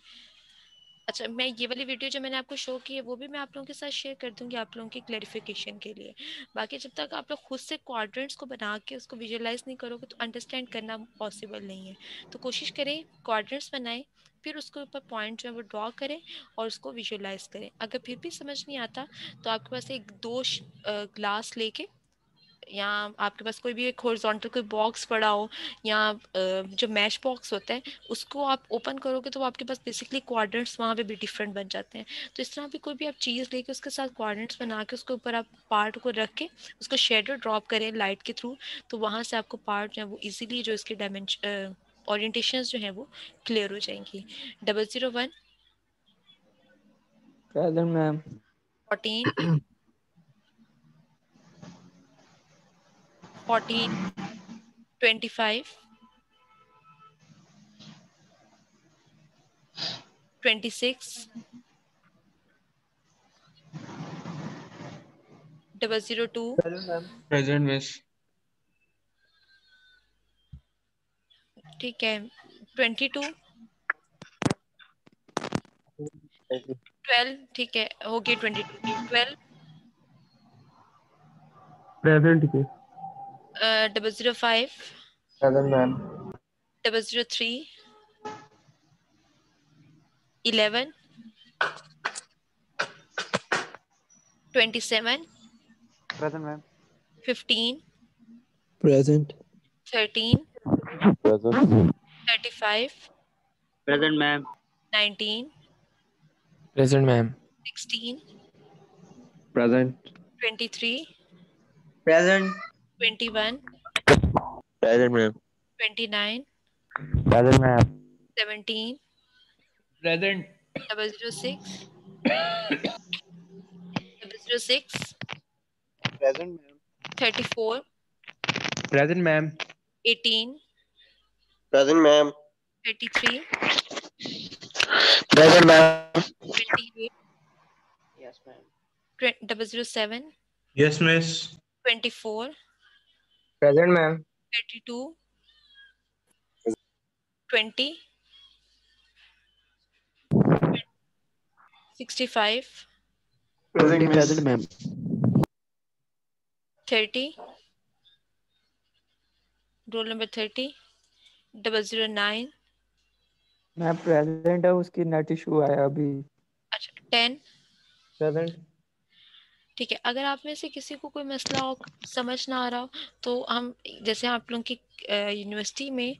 अच्छा, मैं ये वाली वीडियो जो मैंने आपको शो की है वो भी मैं आप लोगों के साथ शेयर कर दूंगी आप लोगों की क्लैरिफिकेशन के लिए. बाकी जब तक आप लोग खुद से क्वाड्रेंट्स को बना के उसको विजुअलाइज नहीं करोगे तो अंडरस्टैंड करना पॉसिबल नहीं है. तो कोशिश करें क्वाड्रेंट्स बनाएं, फिर उसके ऊपर पॉइंट जो है वो ड्रॉ करें और उसको विजुअलाइज करें. अगर फिर भी समझ नहीं आता तो आपके पास एक 2 ग्लास लेके या आपके पास कोई भी एक हॉरिजॉन्टल कोई बॉक्स पड़ा हो या जो मैश बॉक्स होता है उसको आप ओपन करोगे तो आपके पास बेसिकली क्वाड्रेंट्स वहाँ पे भी डिफरेंट बन जाते हैं. तो इस तरह भी कोई भी आप चीज़ लेके उसके साथ क्वाड्रेंट्स बना के उसके ऊपर आप पार्ट को रख के उसको शेडो ड्रॉप करें लाइट के थ्रू, तो वहाँ से आपको पार्ट जो है वो ईजिली जो इसके डायमेंशन ओरिएंटेशंस जो है वो क्लियर हो जाएंगी. 001 प्रेजेंट मैम. 14 25 26 002 present miss. ठीक है. 22 12 ठीक है हो गई. 22 12 प्रेजेंट के. 005 present ma'am. 003 11 27 present ma'am. 15 present. 13 Present. 35 present ma'am. 19 present ma'am. 16 present. 23 present. 21 Present ma'am. 29 present ma'am. 17 Present. 006 006 present ma'am. 34 present ma'am. 18 present ma'am. 33 present ma'am. 28 yes ma'am. 007 yes miss. 24 present ma'am. 32 20 65 present ma'am. 30 roll number 30 009 मैं present है, उसकी net issue आया अभी. अच्छा 10 present. ठीक है. अगर आप में से किसी को कोई मसला हो समझ ना आ रहा हो तो हम जैसे आप लोगों की यूनिवर्सिटी में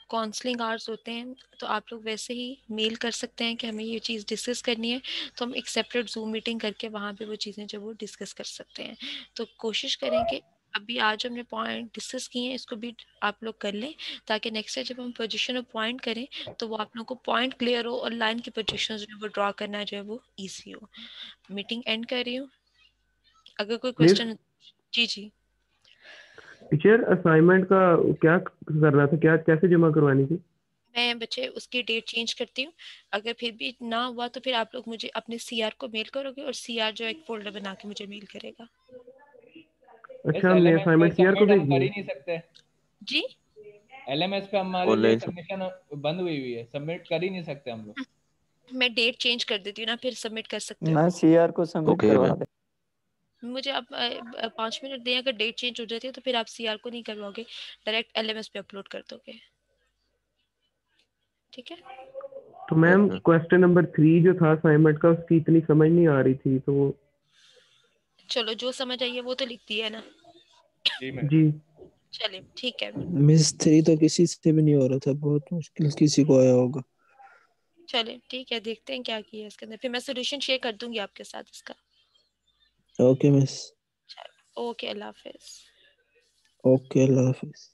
काउंसलिंग आवर्स होते हैं तो आप लोग वैसे ही मेल कर सकते हैं कि हमें ये चीज़ डिस्कस करनी है, तो हम एक सेपरेट जूम मीटिंग करके वहाँ पे वो चीज़ें जो वो डिस्कस कर सकते हैं. तो कोशिश करें कि अभी आज हमने पॉइंट डिस्कस किए हैं इसको भी आप लोग कर लें ताकि नेक्स्ट टाइम जब हम पोजीशन और पॉइंट करें तो वो आप लोगों को पॉइंट क्लियर हो और लाइन की पोजीशन जो है वो ड्रॉ करना जो है वो ईजी हो. मीटिंग एंड कर रही हूँ. अगर कोई क्वेश्चन. जी जी टीचर असाइनमेंट का क्या करना था, क्या कैसे जमा करवानी थी? मैं बच्चे उसकी डेट चेंज करती हूँ, अगर फिर भी ना हुआ तो फिर आप लोग मुझे अपने सीआर को मेल करोगे और सीआर जो एक फोल्डर बना के मुझे मेल करेगा। अच्छा, हमने असाइनमेंट सीआर को भेज कर दिया। ही नहीं सकते जी एलएमएस पे हमारे लिए सबमिशन बंद हुई है, सबमिट कर ही नहीं सकते हम लोग। मैं डेट चेंज कर देती हूँ ना, फिर सबमिट कर सकते हो। मैं सीआर को सबमिट करवा दे। मुझे आप 5 मिनट दें, अगर डेट चेंज हो जाती है तो फिर आप सीआर को नहीं करवाओगे, डायरेक्ट एलएमएस पे अपलोड कर दोगे, ठीक है? तो मैम क्वेश्चन नंबर 3 जो था असाइनमेंट का, उसकी इतनी समझ नहीं आ रही थी, तो चलो जो समझ आई है वो तो लिख दिया है ना। जी चलिए ठीक है। मिस 3 तो किसी से भी नहीं हो रहा था, बहुत मुश्किल किसी को आया होगा। चलिए ठीक है, देखते हैं क्या किया इसके अंदर, फिर मैं सोल्यूशन शेयर कर दूंगी आपके साथ इसका। Okay miss. ओके, अल्लाह हाफिज। ओके, अल्लाह हाफिज।